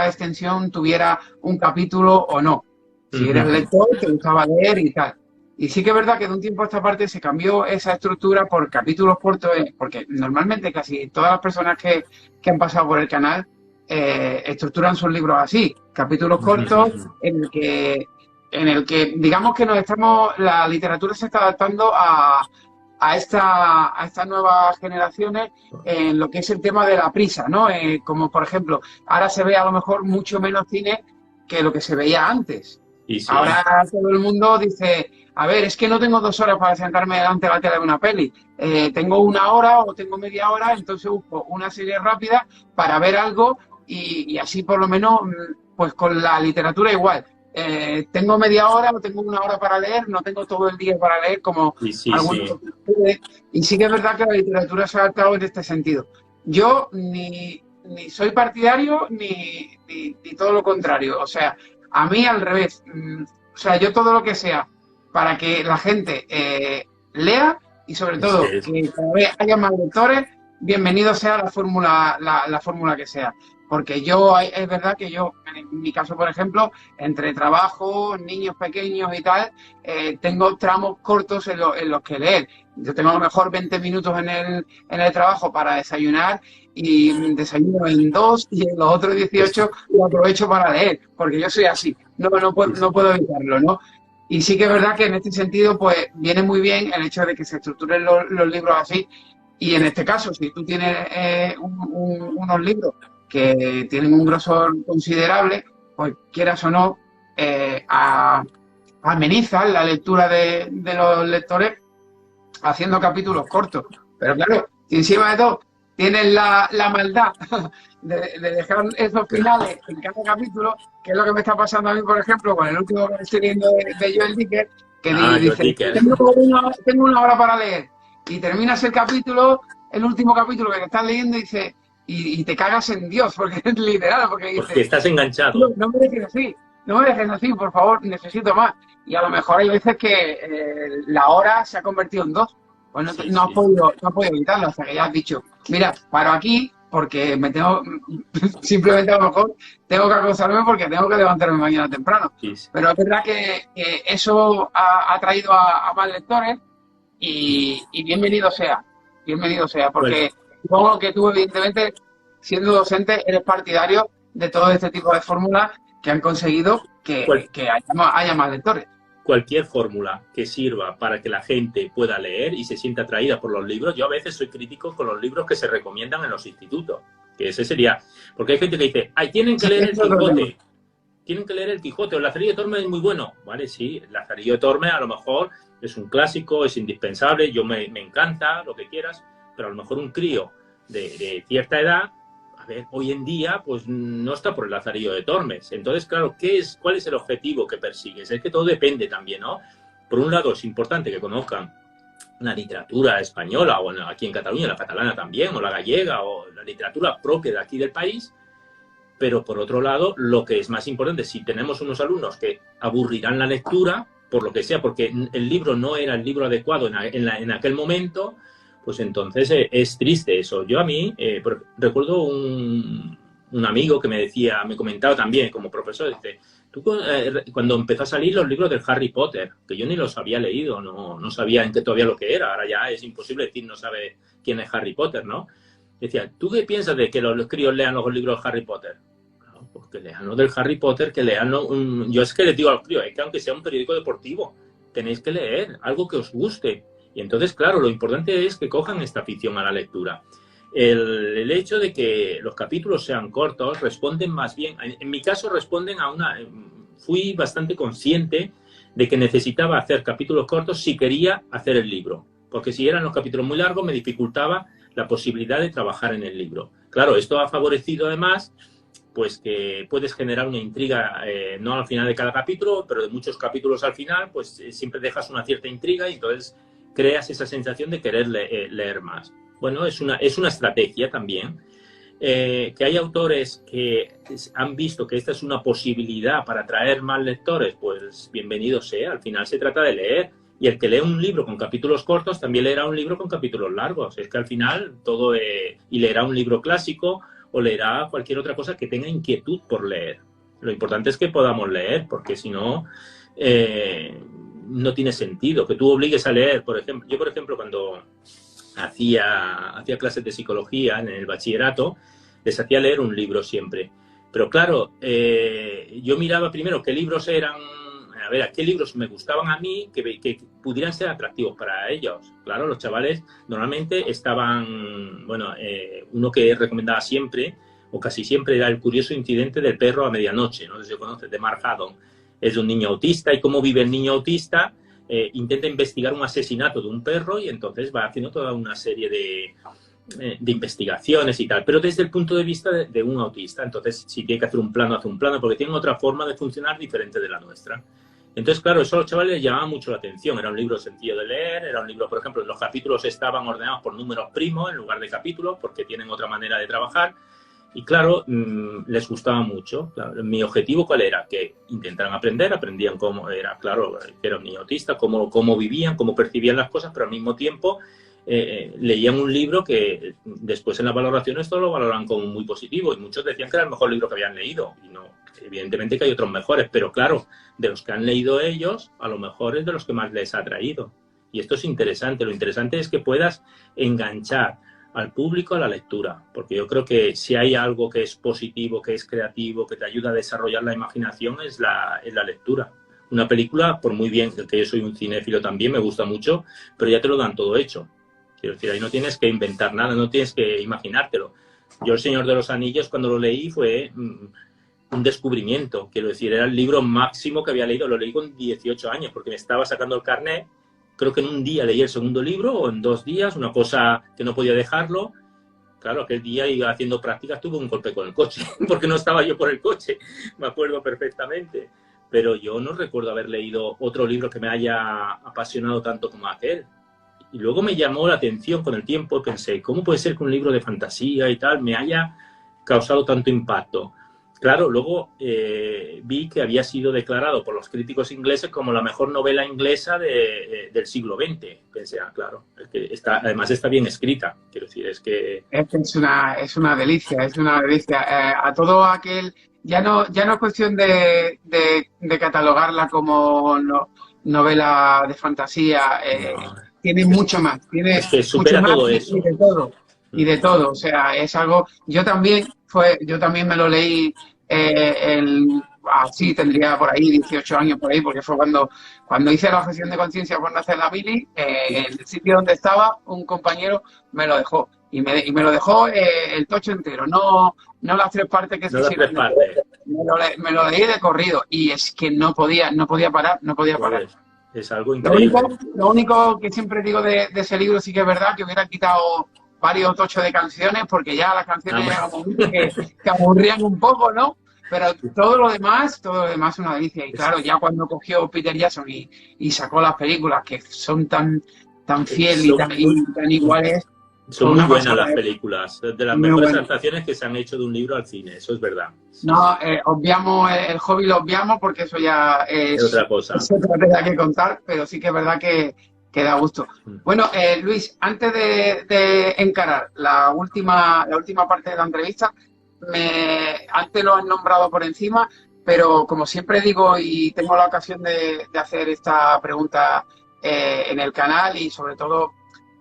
extensión tuviera un capítulo o no. Si eres lector, te gustaba leer y tal. Y sí que es verdad que de un tiempo a esta parte se cambió esa estructura por capítulos cortos, porque normalmente casi todas las personas que han pasado por el canal estructuran sus libros así, capítulos cortos en el que digamos que la literatura se está adaptando a estas nuevas generaciones en lo que es el tema de la prisa, ¿no? Como por ejemplo, ahora se ve a lo mejor mucho menos cine que lo que se veía antes. Sí. Ahora todo el mundo dice, a ver, es que no tengo 2 horas para sentarme delante de la tele de una peli. Tengo 1 hora o tengo media hora, entonces busco una serie rápida para ver algo y así por lo menos, pues con la literatura igual. Tengo media hora o tengo 1 hora para leer, no tengo todo el día para leer como algunos. Y sí que es verdad que la literatura se ha adaptado en este sentido. Yo ni soy partidario ni todo lo contrario. O sea, a mí al revés. O sea, yo todo lo que sea para que la gente lea y sobre todo que cada vez haya más lectores, bienvenido sea la fórmula que sea. Porque es verdad que yo, en mi caso, por ejemplo, entre trabajo, niños pequeños y tal, tengo tramos cortos en los que leer. Yo tengo a lo mejor 20 minutos en el trabajo para desayunar y desayuno en 2 y en los otros 18 lo aprovecho para leer, porque yo soy así, no puedo evitarlo, ¿no? Y sí que es verdad que en este sentido, pues, viene muy bien el hecho de que se estructuren los libros así. Y en este caso, si tú tienes unos libros que tienen un grosor considerable, pues quieras o no, amenizan la lectura de los lectores haciendo capítulos cortos. Pero claro, si encima de todo tienes la maldad de dejar esos finales en cada capítulo, que es lo que me está pasando a mí, por ejemplo, con el último que estoy leyendo de Joel Dicker, que dice, tengo una hora para leer, y terminas el capítulo, el último capítulo que estás leyendo, y te cagas en Dios, porque es literal, porque dices... Porque estás enganchado. No me dejes así, no me dejes así, por favor, necesito más. Y a lo mejor hay veces que la hora se ha convertido en 2. Pues no has podido evitarlo, hasta que ya has dicho, mira, paro aquí porque simplemente a lo mejor tengo que acostarme porque tengo que levantarme mañana temprano. Sí. Pero es verdad que eso ha atraído a más lectores y bienvenido sea, porque supongo que tú, evidentemente, siendo docente, eres partidario de todo este tipo de fórmulas que han conseguido que haya más lectores. Cualquier fórmula que sirva para que la gente pueda leer y se sienta atraída por los libros. Yo a veces soy crítico con los libros que se recomiendan en los institutos, que ese sería... Porque hay gente que dice, ay, tienen que leer el Quijote, tienen que leer el Quijote, o el Lazarillo de Tormes es muy bueno. Vale, sí, el Lazarillo de Tormes a lo mejor es un clásico, es indispensable, me encanta, lo que quieras, pero a lo mejor un crío de cierta edad, a ver, hoy en día, pues no está por el Lazarillo de Tormes. Entonces, claro, ¿cuál es el objetivo que persigues? Es que todo depende también, ¿no? Por un lado, es importante que conozcan la literatura española, o aquí en Cataluña, la catalana también, o la gallega, o la literatura propia de aquí del país. Pero, por otro lado, lo que es más importante, si tenemos unos alumnos que aburrirán la lectura, por lo que sea, porque el libro no era el libro adecuado en aquel momento... Pues entonces es triste eso. Yo a mí, recuerdo un amigo que me comentaba también como profesor, dice, tú cuando empezó a salir los libros del Harry Potter, que yo ni los había leído, no sabía en qué todavía lo que era, ahora ya es imposible decir, no sabe quién es Harry Potter, ¿no? Decía, ¿tú qué piensas de que los críos lean los libros de Harry Potter? Claro, pues que lean los del Harry Potter, que lean yo es que les digo a los críos, es que aunque sea un periódico deportivo, tenéis que leer algo que os guste. Y entonces, claro, lo importante es que cojan esta afición a la lectura. El hecho de que los capítulos sean cortos responden más bien, en mi caso responden fui bastante consciente de que necesitaba hacer capítulos cortos si quería hacer el libro, porque si eran los capítulos muy largos me dificultaba la posibilidad de trabajar en el libro. Claro, esto ha favorecido además pues que puedes generar una intriga, no al final de cada capítulo, pero de muchos capítulos al final, pues siempre dejas una cierta intriga y entonces creas esa sensación de querer leer más. Bueno, es una estrategia también. Que hay autores que han visto que esta es una posibilidad para atraer más lectores, pues bienvenido sea. Al final se trata de leer. Y el que lee un libro con capítulos cortos también leerá un libro con capítulos largos. Es que al final todo... y leerá un libro clásico o leerá cualquier otra cosa que tenga inquietud por leer. Lo importante es que podamos leer, porque si no... no tiene sentido que tú obligues a leer, por ejemplo. Yo, por ejemplo, cuando hacía clases de psicología en el bachillerato, les hacía leer un libro siempre. Pero claro, yo miraba primero qué libros eran, a ver, a qué libros me gustaban a mí, que pudieran ser atractivos para ellos. Claro, los chavales normalmente estaban, bueno, uno que recomendaba siempre, o casi siempre, era El curioso incidente del perro a medianoche, no sé si lo conoces, de Mark Haddon. Es de un niño autista y cómo vive el niño autista, intenta investigar un asesinato de un perro y entonces va haciendo toda una serie de investigaciones y tal, pero desde el punto de vista de un autista. Entonces, si tiene que hacer un plano, hace un plano, porque tiene otra forma de funcionar diferente de la nuestra. Entonces, claro, eso a los chavales les llamaba mucho la atención. Era un libro sencillo de leer, era un libro, por ejemplo, los capítulos estaban ordenados por números primos en lugar de capítulos, porque tienen otra manera de trabajar. Y claro, les gustaba mucho. Claro, mi objetivo, ¿cuál era? Que intentaran aprendían cómo era, claro, era un niño autista, cómo vivían, cómo percibían las cosas, pero al mismo tiempo leían un libro que después en las valoraciones todo lo valoran como muy positivo y muchos decían que era el mejor libro que habían leído. Y no, evidentemente que hay otros mejores, pero claro, de los que han leído ellos, a lo mejor es de los que más les ha atraído. Y esto es interesante. Lo interesante es que puedas enganchar al público a la lectura, porque yo creo que si hay algo que es positivo, que es creativo, que te ayuda a desarrollar la imaginación, es la lectura. Una película, por muy bien que yo soy un cinéfilo también, me gusta mucho, pero ya te lo dan todo hecho. Quiero decir, ahí no tienes que inventar nada, no tienes que imaginártelo. Yo El Señor de los Anillos, cuando lo leí, fue un descubrimiento. Quiero decir, era el libro máximo que había leído. Lo leí con 18 años porque me estaba sacando el carnet. Creo que en un día leí el segundo libro o en 2 días, una cosa que no podía dejarlo. Claro, aquel día iba haciendo prácticas, tuve un golpe con el coche, porque no estaba yo por el coche, me acuerdo perfectamente. Pero yo no recuerdo haber leído otro libro que me haya apasionado tanto como aquel. Y luego me llamó la atención con el tiempo y pensé, ¿cómo puede ser que un libro de fantasía y tal me haya causado tanto impacto? Claro, luego vi que había sido declarado por los críticos ingleses como la mejor novela inglesa del siglo XX. Pensé, claro, es que además está bien escrita. Quiero decir, es que... Es una delicia, es una delicia. A todo aquel, ya no es cuestión de catalogarla como novela de fantasía, No, tiene mucho más, tiene es que mucho supera más todo eso. y de todo, y de todo. O sea, es algo, yo también me lo leí, sí, tendría por ahí 18 años por ahí, porque fue cuando hice la objeción de conciencia por no hacer la mili, el sitio donde estaba, un compañero me lo dejó. Y me lo dejó el tocho entero, no las 3 partes que se No las hicieron 3 partes. me lo leí de corrido y es que no podía parar, no podía parar. Pues, es algo increíble. Lo único que siempre digo de ese libro sí que es verdad que hubiera quitado varios tochos de canciones porque ya las canciones llegan un momento que aburrían un poco, ¿no? Pero todo lo demás es una delicia. Y claro, ya cuando cogió Peter Jackson y sacó las películas que son tan fieles y tan iguales, Son muy buenas las películas, de las mejores adaptaciones que se han hecho de un libro al cine, eso es verdad. No, obviamos el hobby, lo obviamos porque eso ya es otra cosa. Es otra tela que contar, pero sí que es verdad que da gusto. Bueno, Luis, antes de encarar la última parte de la entrevista, antes lo han nombrado por encima, pero como siempre digo y tengo la ocasión de hacer esta pregunta en el canal y sobre todo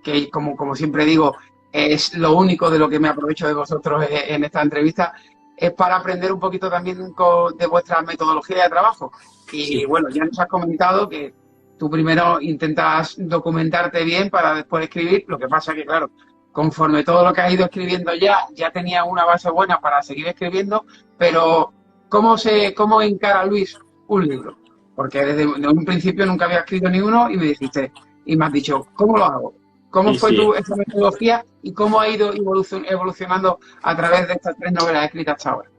que como siempre digo, es lo único de lo que me aprovecho de vosotros en esta entrevista, es para aprender un poquito también de vuestra metodología de trabajo. Y Sí. bueno, ya nos has comentado que tú primero intentas documentarte bien para después escribir, lo que pasa que, claro, conforme todo lo que has ido escribiendo ya tenía una base buena para seguir escribiendo, pero ¿cómo encara Luis un libro? Porque desde un principio nunca había escrito ni uno y me has dicho, ¿cómo lo hago? ¿Cómo fue esa metodología y cómo ha ido evolucionando a través de estas 3 novelas escritas hasta ahora?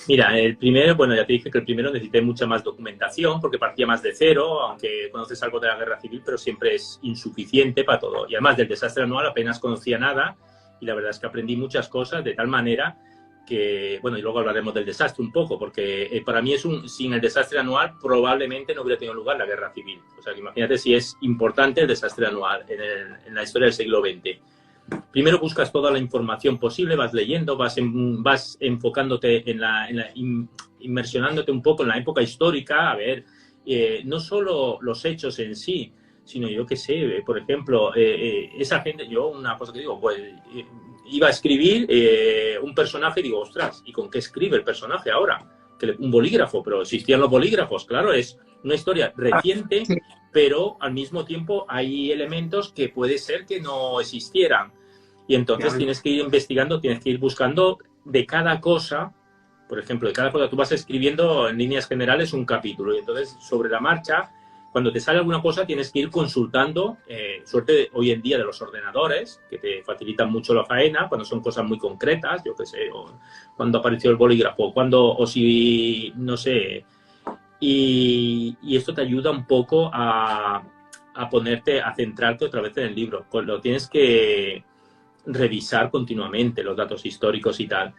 Mira, el primero, bueno, ya te dije que el primero necesité mucha más documentación porque partía más de cero, aunque conoces algo de la guerra civil, pero siempre es insuficiente para todo. Y además del desastre anual apenas conocía nada y la verdad es que aprendí muchas cosas de tal manera que, bueno, y luego hablaremos del desastre un poco, porque para mí sin el desastre anual probablemente no hubiera tenido lugar la guerra civil. O sea, que imagínate si es importante el desastre anual en la historia del siglo XX. Primero buscas toda la información posible, vas leyendo, vas enfocándote inmersionándote un poco en la época histórica, a ver, no solo los hechos en sí, sino yo qué sé, por ejemplo, esa gente, yo una cosa que digo, pues iba a escribir un personaje y digo, ostras, ¿y con qué escribe el personaje ahora? Un bolígrafo, pero existían los bolígrafos, claro, es una historia reciente, Sí. pero al mismo tiempo hay elementos que puede ser que no existieran. Y entonces tienes que ir investigando, tienes que ir buscando de cada cosa, por ejemplo, de cada cosa, tú vas escribiendo en líneas generales un capítulo y entonces sobre la marcha, cuando te sale alguna cosa tienes que ir consultando, suerte hoy en día de los ordenadores, que te facilitan mucho la faena, cuando son cosas muy concretas, yo qué sé, o cuando apareció el bolígrafo, o si, no sé, y esto te ayuda un poco a ponerte, a centrarte otra vez en el libro. Lo tienes que revisar continuamente, los datos históricos y tal.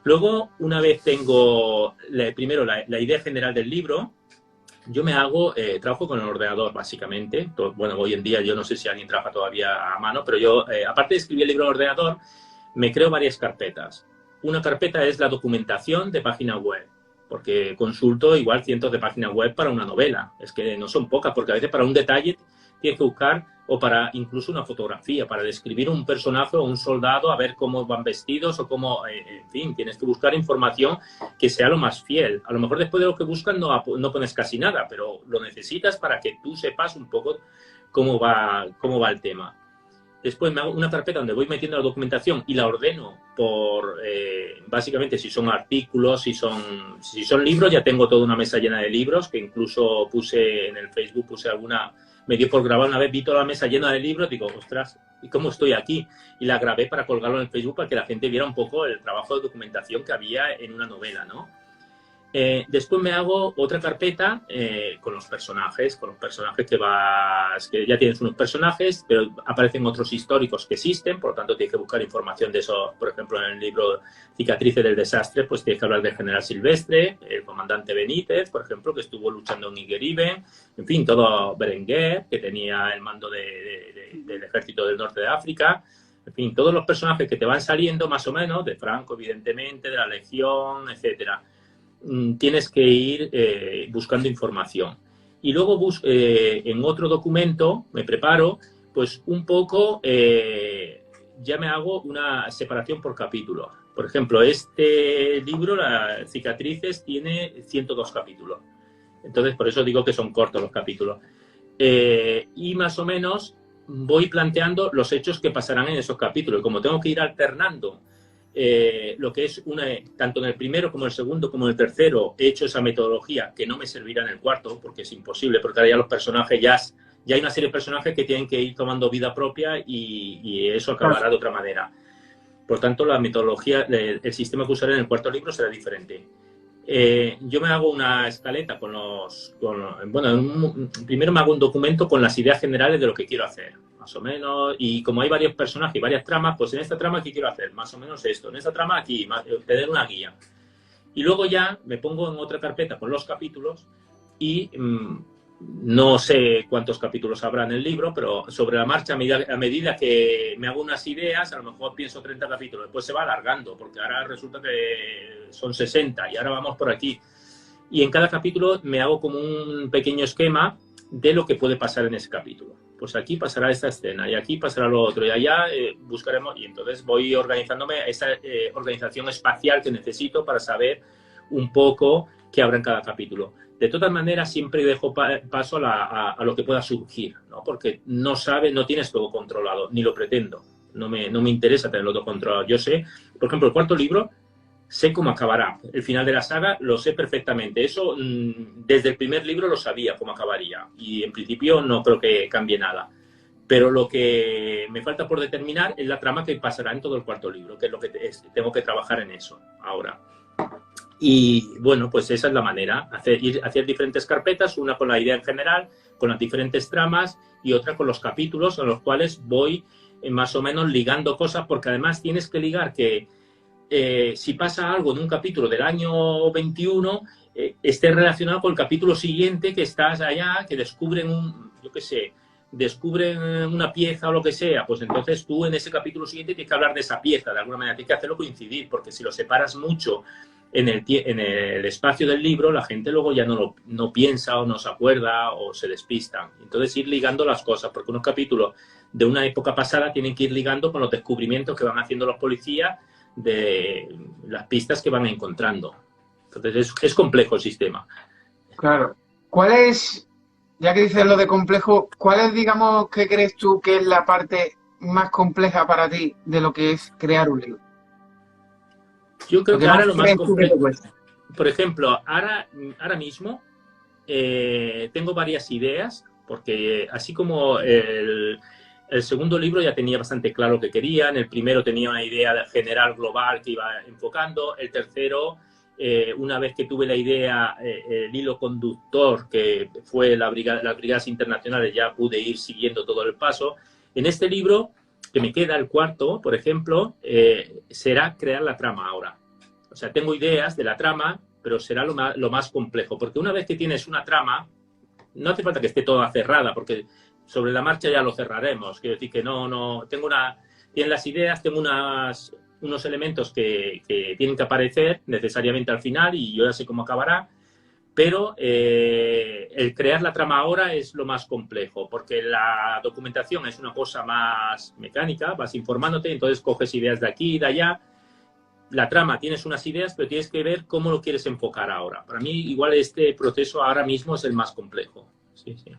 Luego, una vez tengo primero la idea general del libro, yo trabajo con el ordenador, básicamente. Bueno, hoy en día yo no sé si alguien trabaja todavía a mano, pero yo, aparte de escribir el libro en ordenador, me creo varias carpetas. Una carpeta es la documentación de página web, porque consulto igual cientos de páginas web para una novela. Es que no son pocas, porque a veces para un detalle tienes que buscar, o para incluso una fotografía, para describir un personaje o un soldado, a ver cómo van vestidos o cómo, en fin, tienes que buscar información que sea lo más fiel. A lo mejor después de lo que buscan no pones casi nada, pero lo necesitas para que tú sepas un poco cómo va el tema. Después me hago una carpeta donde voy metiendo la documentación y la ordeno por, básicamente, si son artículos, si son libros, ya tengo toda una mesa llena de libros, que incluso puse en el Facebook, me dio por grabar una vez, vi toda la mesa llena de libros, digo, ostras, ¿y cómo estoy aquí? Y la grabé para colgarlo en el Facebook para que la gente viera un poco el trabajo de documentación que había en una novela, ¿no? Después me hago otra carpeta con los personajes que ya tienes unos personajes, pero aparecen otros históricos que existen, por lo tanto tienes que buscar información de eso. Por ejemplo, en el libro Cicatrices del Desastre, pues tienes que hablar del general Silvestre, el comandante Benítez, por ejemplo, que estuvo luchando en Igueribe, en fin, todo Berenguer, que tenía el mando del ejército del norte de África. En fin, todos los personajes que te van saliendo, más o menos, de Franco, evidentemente, de la Legión, etcétera. Tienes que ir buscando información. Y luego en otro documento me preparo, pues un poco, ya me hago una separación por capítulo. Por ejemplo, este libro, Las cicatrices, tiene 102 capítulos. Entonces, por eso digo que son cortos los capítulos. Y más o menos voy planteando los hechos que pasarán en esos capítulos. Y como tengo que ir alternando lo que es tanto en el primero como en el segundo como en el tercero he hecho esa metodología que no me servirá en el cuarto porque es imposible, porque ahora ya los personajes ya hay una serie de personajes que tienen que ir tomando vida propia y eso acabará de otra manera. Por tanto, la metodología, el sistema que usaré en el cuarto libro será diferente. Yo me hago una escaleta primero me hago un documento con las ideas generales de lo que quiero hacer, más o menos, y como hay varios personajes y varias tramas, pues en esta trama, ¿qué quiero hacer? Más o menos esto, en esta trama aquí, tener una guía. Y luego ya me pongo en otra carpeta con los capítulos y no sé cuántos capítulos habrá en el libro, pero sobre la marcha, a medida que me hago unas ideas, a lo mejor pienso 30 capítulos, después se va alargando, porque ahora resulta que son 60 y ahora vamos por aquí. Y en cada capítulo me hago como un pequeño esquema de lo que puede pasar en ese capítulo. Pues aquí pasará esta escena y aquí pasará lo otro y allá buscaremos, y entonces voy organizándome esa organización espacial que necesito para saber un poco qué habrá en cada capítulo. De todas maneras, siempre dejo paso a lo que pueda surgir, ¿no? Porque no tienes todo controlado, ni lo pretendo. No me interesa tenerlo todo controlado. Yo sé, por ejemplo, el cuarto libro, sé cómo acabará. El final de la saga lo sé perfectamente. Eso, desde el primer libro lo sabía cómo acabaría. Y en principio no creo que cambie nada. Pero lo que me falta por determinar es la trama que pasará en todo el cuarto libro, que es lo que tengo que trabajar en eso ahora. Y bueno, pues esa es la manera, hacer diferentes carpetas, una con la idea en general, con las diferentes tramas y otra con los capítulos en los cuales voy más o menos ligando cosas, porque además tienes que ligar que si pasa algo en un capítulo del año 21, esté relacionado con el capítulo siguiente que estás allá, que descubren descubren una pieza o lo que sea, pues entonces tú en ese capítulo siguiente tienes que hablar de esa pieza, de alguna manera, tienes que hacerlo coincidir, porque si lo separas mucho en el espacio del libro, la gente luego ya no piensa o no se acuerda o se despista. Entonces ir ligando las cosas, porque unos capítulos de una época pasada tienen que ir ligando con los descubrimientos que van haciendo los policías de las pistas que van encontrando. Entonces es complejo el sistema. Claro. ¿Cuál es, ya que dices lo de complejo, cuál es, digamos, qué crees tú que es la parte más compleja para ti de lo que es crear un libro? Yo creo que ahora lo más complejo, por ejemplo, ahora mismo tengo varias ideas, porque así como el segundo libro ya tenía bastante claro lo que quería, en el primero tenía una idea general global que iba enfocando, el tercero, una vez que tuve la idea, el hilo conductor, que fue las brigadas internacionales, ya pude ir siguiendo todo el paso. En este libro, que me queda el cuarto, por ejemplo, será crear la trama ahora. O sea, tengo ideas de la trama, pero será lo más complejo, porque una vez que tienes una trama, no hace falta que esté toda cerrada, porque sobre la marcha ya lo cerraremos. Quiero decir que tienen las ideas, tengo unos elementos que tienen que aparecer necesariamente al final y yo ya sé cómo acabará, pero el crear la trama ahora es lo más complejo, porque la documentación es una cosa más mecánica, vas informándote, entonces coges ideas de aquí y de allá. La trama, tienes unas ideas, pero tienes que ver cómo lo quieres enfocar ahora. Para mí, igual este proceso ahora mismo es el más complejo. Sí, sí.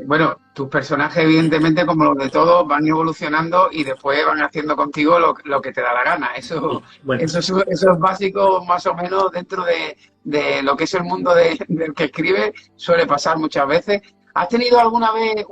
Bueno, tus personajes, evidentemente, como los de todos, van evolucionando y después van haciendo contigo lo que te da la gana. Eso, Sí, bueno, eso es básico, más o menos, dentro de lo que es el mundo del que escribe, suele pasar muchas veces. ¿Has tenido alguna vez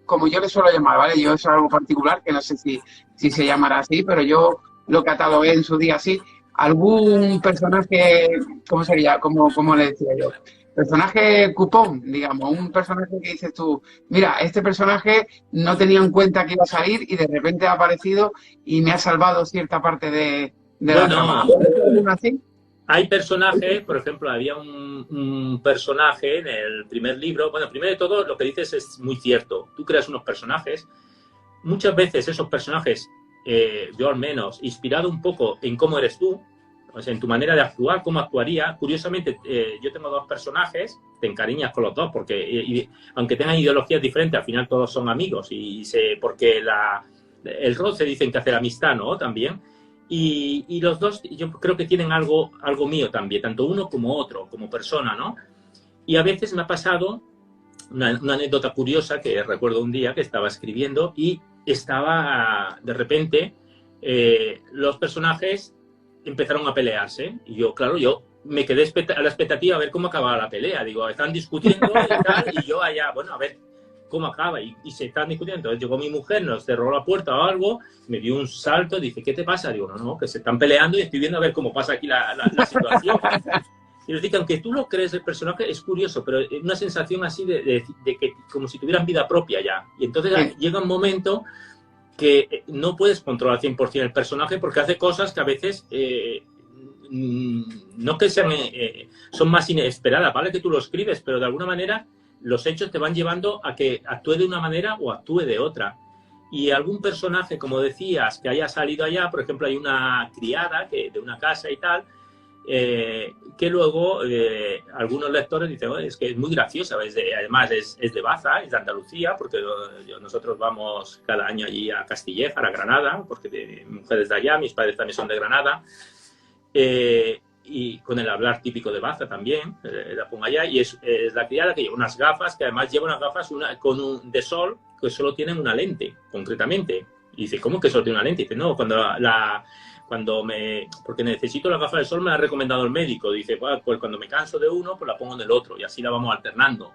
como yo le suelo llamar, ¿vale? Yo eso es algo particular, que no sé si se llamará así, pero yo lo catalogué en su día así. ¿Algún personaje, cómo sería, cómo le decía yo? Personaje cupón, digamos, un personaje que dices tú, mira, este personaje no tenía en cuenta que iba a salir y de repente ha aparecido y me ha salvado cierta parte de la trama. bueno, ¿Alguno así? hay personajes, por ejemplo, había un personaje en el primer libro. Bueno, primero de todo, lo que dices es muy cierto. Tú creas unos personajes. Muchas veces esos personajes, yo al menos, inspirado un poco en cómo eres tú, o sea, en tu manera de actuar, cómo actuaría. Curiosamente, yo tengo dos personajes, te encariñas con los dos, porque aunque tengan ideologías diferentes, al final todos son amigos, porque el roce dicen que hace la amistad, ¿no? También. Y los dos, yo creo que tienen algo mío también, tanto uno como otro, como persona, ¿no? Y a veces me ha pasado una anécdota curiosa que recuerdo un día que estaba escribiendo y estaba, de repente, los personajes empezaron a pelearse. Y yo, claro, yo me quedé a la expectativa a ver cómo acababa la pelea. Digo, están discutiendo y tal, y yo allá, bueno, a ver cómo acaba. Y se están discutiendo. Entonces llegó mi mujer, nos cerró la puerta o algo, me dio un salto, dice, ¿qué te pasa? Digo, no, que se están peleando y estoy viendo a ver cómo pasa aquí la situación. Y decir que aunque tú lo crees el personaje, es curioso, pero es una sensación así de que como si tuvieran vida propia ya. Y entonces Sí. llega un momento que no puedes controlar 100% el personaje porque hace cosas que a veces no que sean, son más inesperadas, ¿vale? Que tú lo escribes, pero de alguna manera los hechos te van llevando a que actúe de una manera o actúe de otra. Y algún personaje, como decías, que haya salido allá, por ejemplo, hay una criada de una casa y tal, que luego algunos lectores dicen, oh, es que es muy graciosa, además es de Baza, es de Andalucía, porque nosotros vamos cada año allí a Castilleja, a Granada, porque mi mujer es de allá, mis padres también son de Granada, y con el hablar típico de Baza también, la pongo allá, y es la criada que lleva unas gafas, que además lleva unas gafas de sol, que solo tienen una lente, concretamente. Y dice, ¿cómo que solo tiene una lente? Y dice, no, porque necesito la gafa de sol, me la ha recomendado el médico. Dice, pues cuando me canso de uno, pues la pongo en el otro y así la vamos alternando.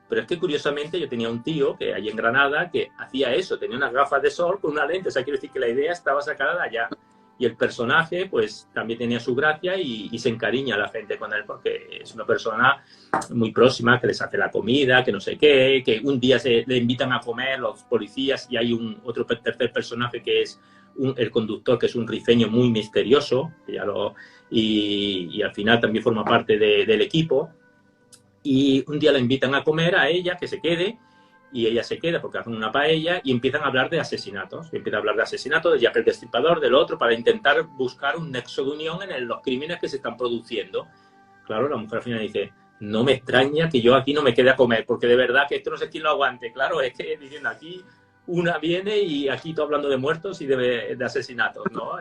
Pero es que curiosamente yo tenía un tío que allí en Granada que hacía eso, tenía unas gafas de sol con una lente. O sea, quiero decir que la idea estaba sacada de allá. Y el personaje, pues, también tenía su gracia y se encariña a la gente con él porque es una persona muy próxima, que les hace la comida, que no sé qué, que un día le invitan a comer los policías y hay otro tercer personaje que es el conductor, que es un rifeño muy misterioso, y al final también forma parte del equipo. Y un día la invitan a comer a ella, que se quede, y ella se queda porque hacen una paella y empiezan a hablar de asesinatos. Empiezan a hablar de asesinatos, de Jack el Destripador, del otro, para intentar buscar un nexo de unión en los crímenes que se están produciendo. Claro, la mujer al final dice, no me extraña que yo aquí no me quede a comer, porque de verdad que esto no sé quién lo aguante. Claro, es que diciendo aquí una viene y aquí tú hablando de muertos y de asesinatos, ¿no?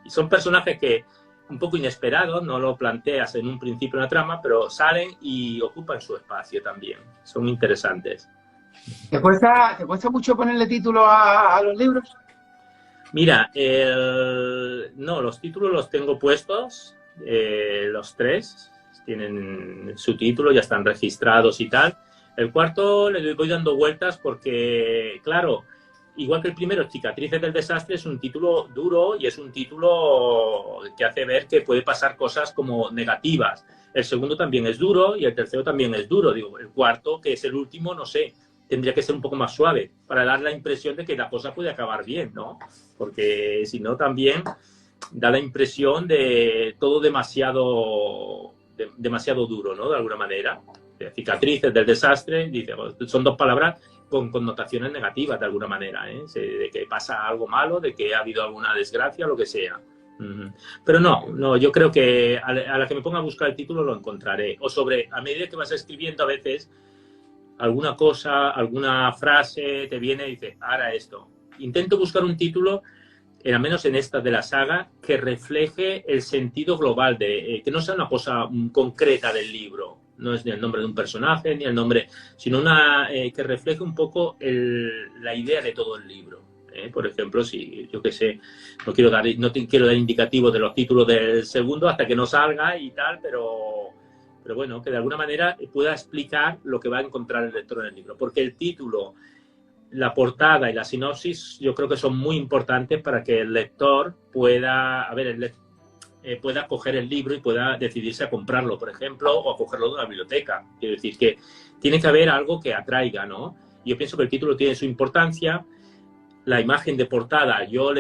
Y son personajes que un poco inesperados, no lo planteas en un principio en la trama, pero salen y ocupan su espacio también. Son interesantes. Te cuesta mucho ponerle título a los libros? Mira, no, los títulos los tengo puestos, los tres tienen su título, ya están registrados y tal. El cuarto le voy dando vueltas porque, claro, igual que el primero, Cicatrices del Desastre, es un título duro y es un título que hace ver que puede pasar cosas como negativas. El segundo también es duro y el tercero también es duro. Digo, el cuarto, que es el último, no sé, tendría que ser un poco más suave para dar la impresión de que la cosa puede acabar bien, ¿no? Porque si no, también da la impresión de todo demasiado duro, ¿no? De alguna manera. Cicatrices del Desastre, dice, son dos palabras con connotaciones negativas de alguna manera, ¿eh? De que pasa algo malo, de que ha habido alguna desgracia, lo que sea. Pero no, yo creo que a la que me ponga a buscar el título lo encontraré. O a medida que vas escribiendo a veces, alguna cosa, alguna frase te viene y dices, ahora esto. Intento buscar un título, al menos en esta de la saga, que refleje el sentido global, que no sea una cosa concreta del libro, no es ni el nombre de un personaje, ni el nombre, sino una que refleje un poco la idea de todo el libro. Por ejemplo, si yo qué sé, no te quiero dar indicativos de los títulos del segundo hasta que no salga y tal, pero bueno, que de alguna manera pueda explicar lo que va a encontrar el lector en el libro. Porque el título, la portada y la sinopsis yo creo que son muy importantes para que el lector pueda, pueda coger el libro y pueda decidirse a comprarlo, por ejemplo, o a cogerlo de una biblioteca. Quiero decir que tiene que haber algo que atraiga, ¿no? Yo pienso que el título tiene su importancia. La imagen de portada yo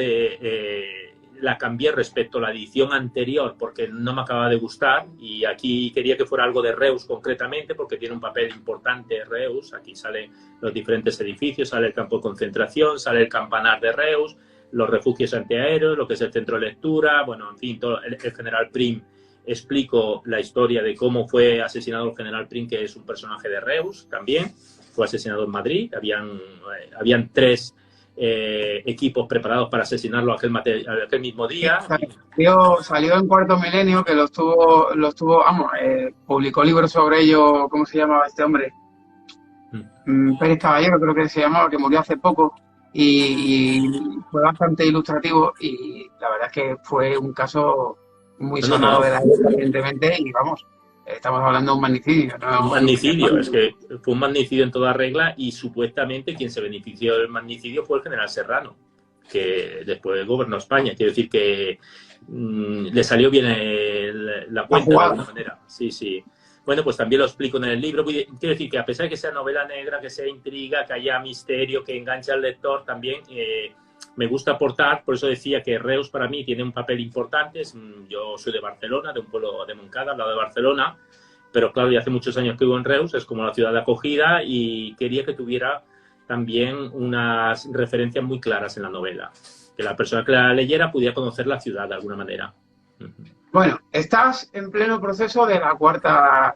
la cambié respecto a la edición anterior porque no me acababa de gustar, y aquí quería que fuera algo de Reus concretamente porque tiene un papel importante Reus. Aquí salen los diferentes edificios, sale el campo de concentración, sale el campanar de Reus, los refugios antiaéreos, lo que es el centro de lectura, bueno, en fin, todo el general Prim. Explico la historia de cómo fue asesinado el general Prim, que es un personaje de Reus también. Fue asesinado en Madrid. Habían 3 equipos preparados para asesinarlo aquel mismo día. Salió en Cuarto Milenio, que lo estuvo, vamos, publicó libros sobre ello. ¿Cómo se llamaba este hombre? Pérez Caballero, creo que se llamaba, que murió hace poco, y fue bastante ilustrativo, y la verdad es que fue un caso muy sonado de la época, evidentemente, y vamos, estamos hablando de un magnicidio, ¿no? Un magnicidio, es que fue un magnicidio en toda regla, y supuestamente quien se benefició del magnicidio fue el general Serrano, que después gobernó España. Quiero decir que le salió bien la cuenta de alguna manera. Sí, sí. Bueno, pues también lo explico en el libro. Quiero decir que a pesar de que sea novela negra, que sea intriga, que haya misterio, que enganche al lector, también me gusta aportar. Por eso decía que Reus para mí tiene un papel importante. Yo soy de Barcelona, de un pueblo de Montcada, al lado de Barcelona, pero claro, ya hace muchos años que vivo en Reus, es como la ciudad de acogida, y quería que tuviera también unas referencias muy claras en la novela, que la persona que la leyera pudiera conocer la ciudad de alguna manera. Bueno, estás en pleno proceso de la cuarta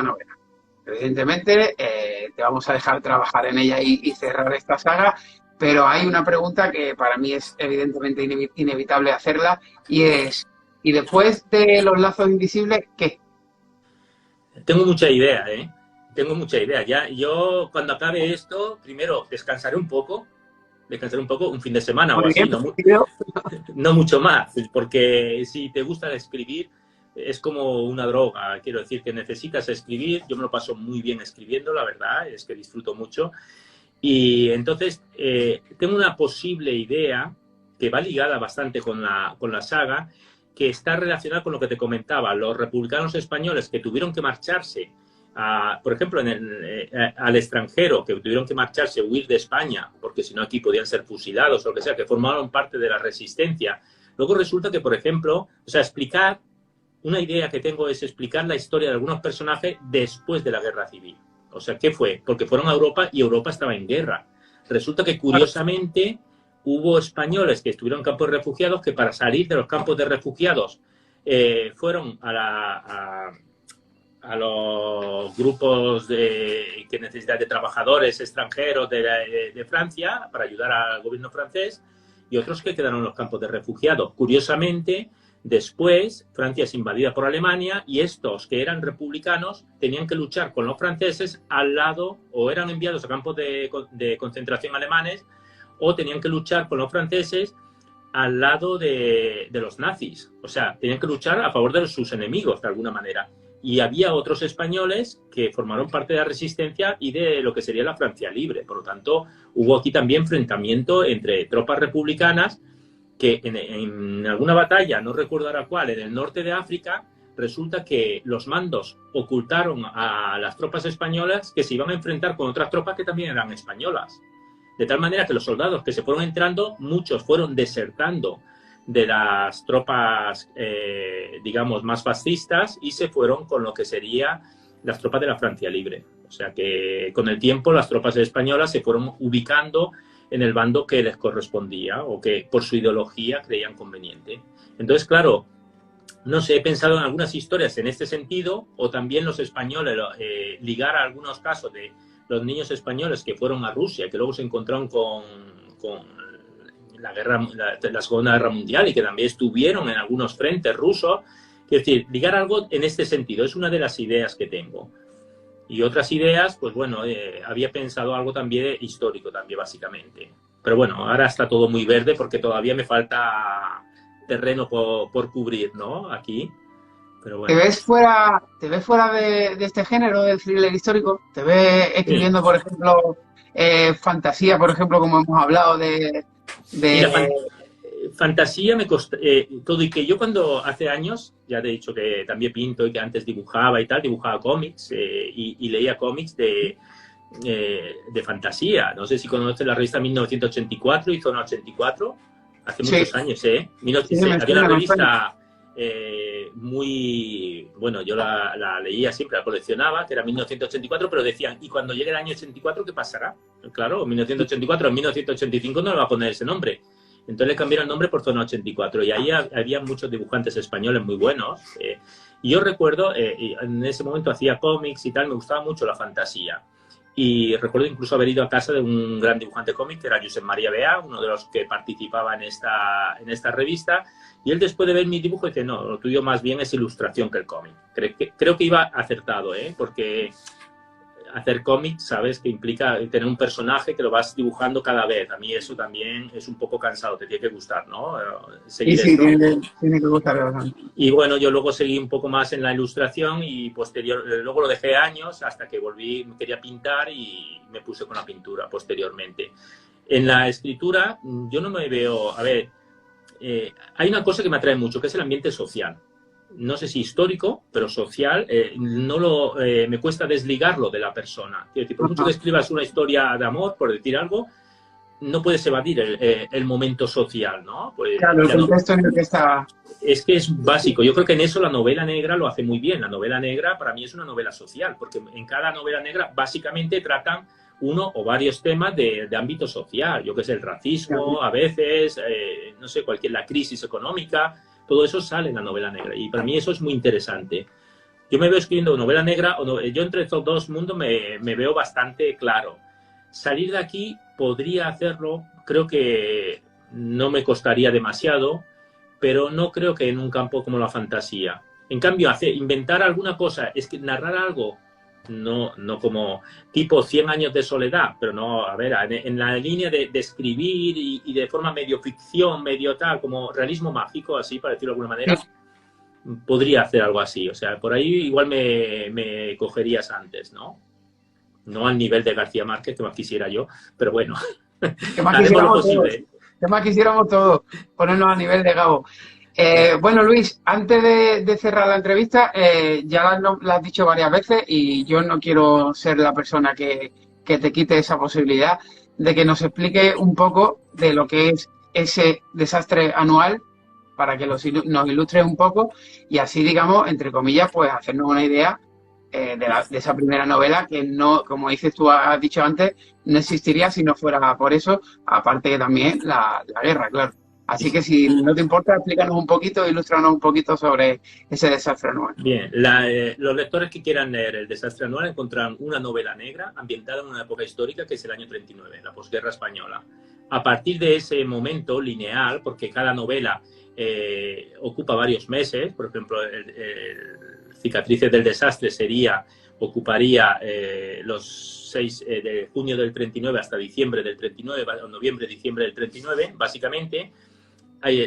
novela. Evidentemente, te vamos a dejar trabajar en ella y cerrar esta saga, pero hay una pregunta que para mí es evidentemente inevitable hacerla, y es, ¿y después de Los lazos invisibles, qué? Tengo mucha idea, Tengo mucha idea. Ya, yo cuando acabe esto, primero descansaré un poco, un fin de semana o así, no mucho más, porque si te gusta escribir, es como una droga. Quiero decir que necesitas escribir. Yo me lo paso muy bien escribiendo, la verdad, es que disfruto mucho. Y entonces tengo una posible idea que va ligada bastante con la saga, que está relacionada con lo que te comentaba, los republicanos españoles que tuvieron que marcharse, por ejemplo, al extranjero, que tuvieron que marcharse, huir de España, porque si no aquí podían ser fusilados o lo que sea, que formaron parte de la resistencia. Luego resulta que, por ejemplo, una idea que tengo es explicar la historia de algunos personajes después de la Guerra Civil. O sea, ¿qué fue? Porque fueron a Europa y Europa estaba en guerra. Resulta que, curiosamente, hubo españoles que estuvieron en campos de refugiados que para salir de los campos de refugiados fueron a los grupos que necesitan de trabajadores extranjeros de Francia para ayudar al gobierno francés, y otros que quedaron en los campos de refugiados. Curiosamente, después Francia es invadida por Alemania, y estos que eran republicanos tenían que luchar con los franceses al lado, o eran enviados a campos de concentración alemanes, o tenían que luchar con los franceses al lado de los nazis. O sea, tenían que luchar a favor de sus enemigos, de alguna manera. Y había otros españoles que formaron parte de la resistencia y de lo que sería la Francia libre. Por lo tanto, hubo aquí también enfrentamiento entre tropas republicanas que en alguna batalla, no recuerdo ahora cuál, en el norte de África, resulta que los mandos ocultaron a las tropas españolas que se iban a enfrentar con otras tropas que también eran españolas. De tal manera que los soldados que se fueron entrando, muchos fueron desertando de las tropas, digamos, más fascistas, y se fueron con lo que serían las tropas de la Francia libre. O sea que con el tiempo las tropas españolas se fueron ubicando en el bando que les correspondía o que por su ideología creían conveniente. Entonces, claro, no sé, he pensado en algunas historias en este sentido, o también los españoles, ligar a algunos casos de los niños españoles que fueron a Rusia, que luego se encontraron con la Segunda Guerra Mundial, y que también estuvieron en algunos frentes rusos, Quiero decir, ligar algo en este sentido, es una de las ideas que tengo. Y otras ideas, pues bueno, había pensado algo también histórico, también básicamente. Pero bueno, ahora está todo muy verde porque todavía me falta terreno por cubrir, ¿no? Aquí. Pero bueno. Te ves fuera de este género del thriller histórico? ¿Te ves Sí. escribiendo, por ejemplo, fantasía, por ejemplo, como hemos hablado Mira, de... fantasía me costó todo, y que yo cuando hace años, ya te he dicho que también pinto y que antes dibujaba y tal, dibujaba cómics y leía cómics de fantasía. No sé si conoces la revista 1984 y Zona 84, hace Sí, muchos años, sí, me había una suena, me suena. revista muy, bueno, yo la leía siempre, la coleccionaba, que era 1984, pero decían, y cuando llegue el año 84, ¿qué pasará? Claro, 1984, en 1985 no le va a poner ese nombre. Entonces le cambiaron el nombre por Zona 84 y ahí había muchos dibujantes españoles muy buenos. Y yo recuerdo, en ese momento hacía cómics y tal, me gustaba mucho la fantasía. Y recuerdo incluso haber ido a casa de un gran dibujante cómic, que era Josep María Bea, uno de los que participaba en esta revista. Y él, después de ver mi dibujo, dice, no, lo tuyo más bien es ilustración que el cómic. Creo que iba acertado, porque hacer cómics, sabes, que implica tener un personaje que lo vas dibujando cada vez. A mí eso también es un poco cansado, te tiene que gustar, ¿no? Sí, Seguir sí, esto. tiene que gustar bastante. Y bueno, yo luego seguí un poco más en la ilustración y luego lo dejé años hasta que volví, quería pintar y me puse con la pintura posteriormente. En la escritura yo no me veo, a ver, hay una cosa que me atrae mucho, que es el ambiente social. No sé si histórico, pero social, me cuesta desligarlo de la persona. Quiero decir, por mucho que Ajá. escribas una historia de amor, por decir algo, no puedes evadir el momento social, ¿no? Pues, Claro, el contexto en el que está... es que es básico. Yo creo que en eso la novela negra lo hace muy bien. La novela negra para mí es una novela social, porque en cada novela negra básicamente tratan uno o varios temas de ámbito social. Yo que sé, el racismo, a veces, no sé, la crisis económica, todo eso sale en la novela negra. Y para mí eso es muy interesante. Yo me veo escribiendo novela negra, yo entre estos dos mundos me veo bastante claro. Salir de aquí podría hacerlo, creo que no me costaría demasiado, pero no creo que en un campo como la fantasía. En cambio, inventar alguna cosa, es que narrar algo, no como tipo 100 años de soledad, pero no, a ver, en la línea de escribir y de forma medio ficción, medio tal, como realismo mágico, así, para decirlo de alguna manera, podría hacer algo así. O sea, por ahí igual me cogerías antes, ¿no? No al nivel de García Márquez, que más quisiera yo, pero bueno, Que más haremos lo quisiéramos todos, posible. que más quisiéramos todos ponernos a nivel de Gabo. Bueno, Luis, antes de cerrar la entrevista, ya la has dicho varias veces y yo no quiero ser la persona que te quite esa posibilidad de que nos explique un poco de lo que es ese desastre anual para que nos ilustres un poco y así, digamos, entre comillas, pues hacernos una idea de esa primera novela que no, como dices tú, has dicho antes, no existiría si no fuera por eso, aparte que también la guerra, claro. Así que si no te importa, explícanos un poquito, ilústranos un poquito sobre ese desastre anual. Bien, los lectores que quieran leer El desastre anual encontrarán una novela negra ambientada en una época histórica que es el año 39, la posguerra española. A partir de ese momento lineal, porque cada novela ocupa varios meses, por ejemplo, el Cicatrices del desastre ocuparía los 6 de junio del 39 hasta diciembre del 39, o noviembre, diciembre del 39, básicamente.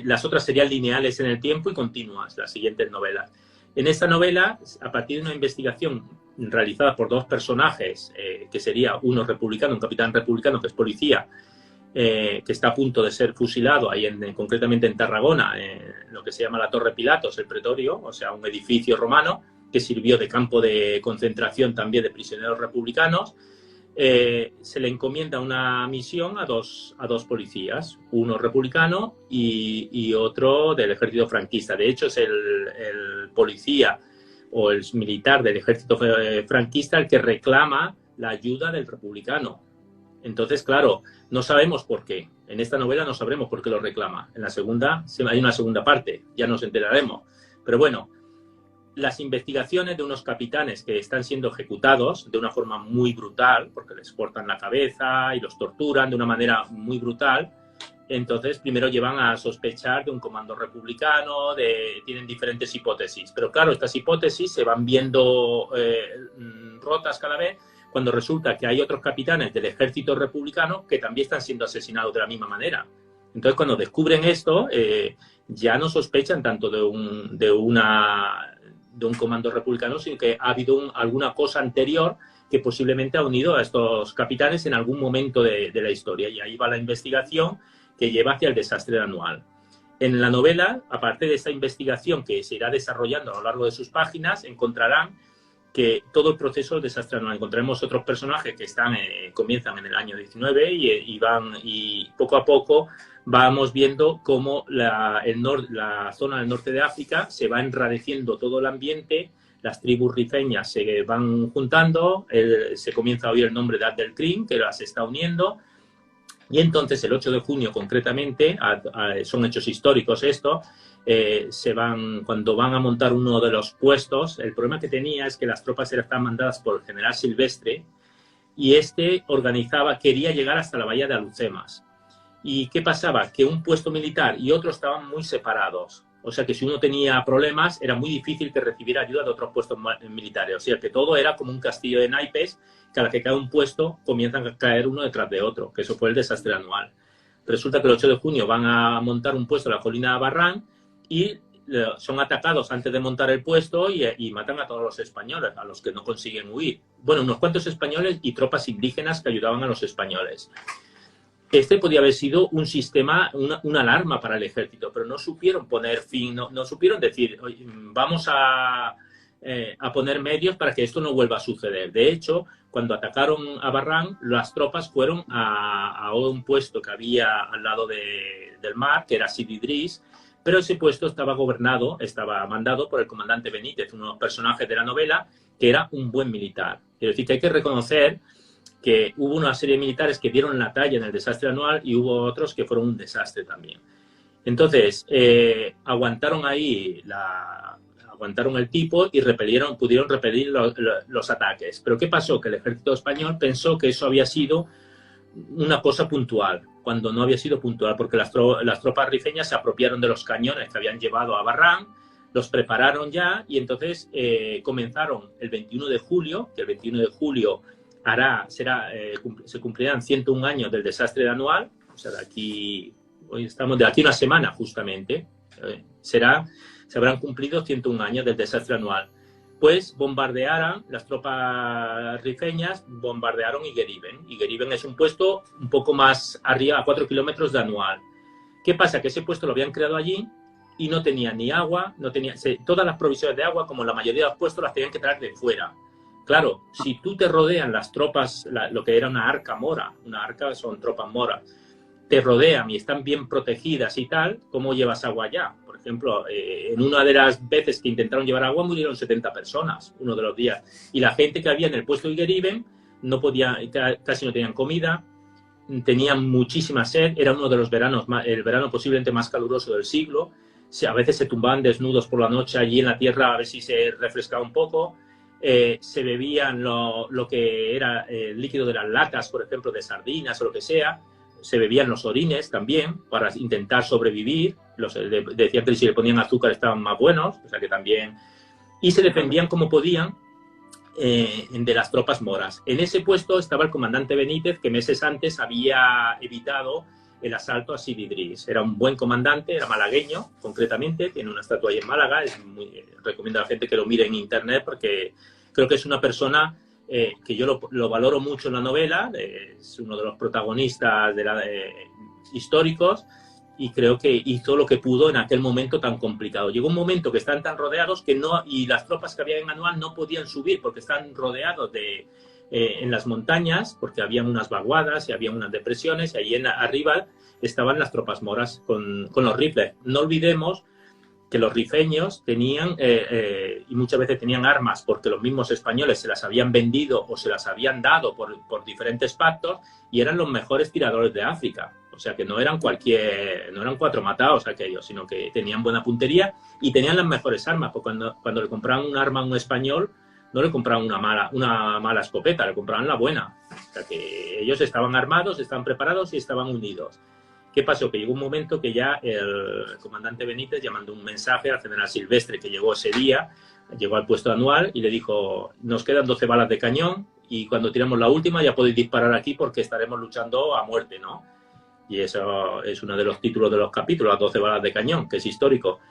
Las otras serían lineales en el tiempo y continuas, las siguientes novelas. En esta novela, a partir de una investigación realizada por dos personajes, que sería uno republicano, un capitán republicano que es policía, que está a punto de ser fusilado, ahí concretamente en Tarragona, en lo que se llama la Torre Pilatos, el Pretorio, o sea, un edificio romano que sirvió de campo de concentración también de prisioneros republicanos. Se le encomienda una misión a dos policías, uno republicano y otro del ejército franquista. De hecho, es el policía o el militar del ejército franquista el que reclama la ayuda del republicano. Entonces, claro, no sabemos por qué. En esta novela no sabremos por qué lo reclama. En la segunda hay una segunda parte, ya nos enteraremos. Pero bueno, las investigaciones de unos capitanes que están siendo ejecutados de una forma muy brutal, porque les cortan la cabeza y los torturan de una manera muy brutal, Entonces, primero llevan a sospechar de un comando republicano, tienen diferentes hipótesis. Pero claro, estas hipótesis se van viendo rotas cada vez cuando resulta que hay otros capitanes del ejército republicano que también están siendo asesinados de la misma manera. Entonces, cuando descubren esto, ya no sospechan tanto de un comando republicano, sino que ha habido alguna cosa anterior que posiblemente ha unido a estos capitanes en algún momento de la historia. Y ahí va la investigación que lleva hacia el desastre anual. En la novela, aparte de esta investigación que se irá desarrollando a lo largo de sus páginas, encontrarán que todo el proceso del desastre anual. Encontraremos otros personajes que comienzan en el año 19 y poco a poco vamos viendo cómo la zona del norte de África se va enrareciendo todo el ambiente, las tribus rifeñas se van juntando, se comienza a oír el nombre de Abdelkrim, que las está uniendo. Y entonces, el 8 de junio concretamente, son hechos históricos esto, cuando van a montar uno de los puestos, el problema que tenía es que las tropas estaban mandadas por el general Silvestre y quería llegar hasta la bahía de Alhucemas. ¿Y qué pasaba? Que un puesto militar y otro estaban muy separados. O sea que si uno tenía problemas, era muy difícil que recibiera ayuda de otros puestos militares. O sea que todo era como un castillo de naipes, que a la que cae un puesto, comienzan a caer uno detrás de otro, que eso fue el desastre anual. Resulta que el 8 de junio van a montar un puesto en la colina de Barrán y son atacados antes de montar el puesto y matan a todos los españoles, a los que no consiguen huir. Bueno, unos cuantos españoles y tropas indígenas que ayudaban a los españoles. Este podía haber sido un sistema, una alarma para el ejército, pero no supieron poner fin, no supieron decir, oye, vamos a poner medios para que esto no vuelva a suceder. De hecho, cuando atacaron a Barrán, las tropas fueron a un puesto que había al lado del mar, que era Sidi Idris, pero ese puesto estaba mandado por el comandante Benítez, uno de los personajes de la novela, que era un buen militar. Es decir, que hay que reconocer que hubo una serie de militares que dieron la talla en el desastre anual y hubo otros que fueron un desastre también. Entonces, aguantaron el tipo y pudieron repelir los ataques. Pero ¿qué pasó? Que el ejército español pensó que eso había sido una cosa puntual, cuando no había sido puntual, porque las tropas rifeñas se apropiaron de los cañones que habían llevado a Barrán, los prepararon ya y entonces comenzaron el 21 de julio, que el 21 de julio se cumplirán 101 años del desastre anual, o sea, hoy estamos de aquí una semana justamente, se habrán cumplido 101 años del desastre anual. Pues las tropas rifeñas bombardearon Igueriben. Igueriben es un puesto un poco más arriba, a 4 kilómetros de Anual. ¿Qué pasa? Que ese puesto lo habían creado allí y no tenía ni agua, todas las provisiones de agua, como la mayoría de los puestos, las tenían que traer de fuera. Claro, si tú te rodean las tropas, lo que era una arca mora, una arca son tropas moras, te rodean y están bien protegidas y tal, ¿cómo llevas agua allá? Por ejemplo, en una de las veces que intentaron llevar agua murieron 70 personas, uno de los días. Y la gente que había en el puesto de Igueriben casi no tenían comida, tenían muchísima sed, era uno de los veranos, el verano posiblemente más caluroso del siglo. A veces se tumbaban desnudos por la noche allí en la tierra a ver si se refrescaba un poco. Se bebían lo que era el líquido de las latas, por ejemplo, de sardinas o lo que sea. Se bebían los orines también para intentar sobrevivir. Decían que si le ponían azúcar estaban más buenos, o sea que también. Y se defendían como podían de las tropas moras. En ese puesto estaba el comandante Benítez, que meses antes había evitado el asalto a Sidi Idris. Era un buen comandante, era malagueño, concretamente, tiene una estatua ahí en Málaga. Recomiendo a la gente que lo mire en internet porque creo que es una persona que yo lo valoro mucho en la novela, es uno de los protagonistas históricos y creo que hizo lo que pudo en aquel momento tan complicado. Llegó un momento que están tan rodeados y las tropas que había en Anual no podían subir porque están rodeados en las montañas, porque había unas vaguadas y había unas depresiones, y ahí arriba estaban las tropas moras con los rifles. No olvidemos que los rifeños tenían, y muchas veces tenían armas porque los mismos españoles se las habían vendido o se las habían dado por diferentes pactos, y eran los mejores tiradores de África. O sea que no eran cuatro matados aquellos, sino que tenían buena puntería y tenían las mejores armas, porque cuando le compraban un arma a un español, no le compraban una mala escopeta, le compraban la buena. O sea que ellos estaban armados, estaban preparados y estaban unidos. ¿Qué pasó? Que llegó un momento que ya el comandante Benítez ya mandó un mensaje al general Silvestre, que llegó ese día, llegó al puesto Anual y le dijo, nos quedan 12 balas de cañón y cuando tiramos la última ya podéis disparar aquí porque estaremos luchando a muerte, ¿no? Y eso es uno de los títulos de los capítulos, las 12 balas de cañón, que es histórico.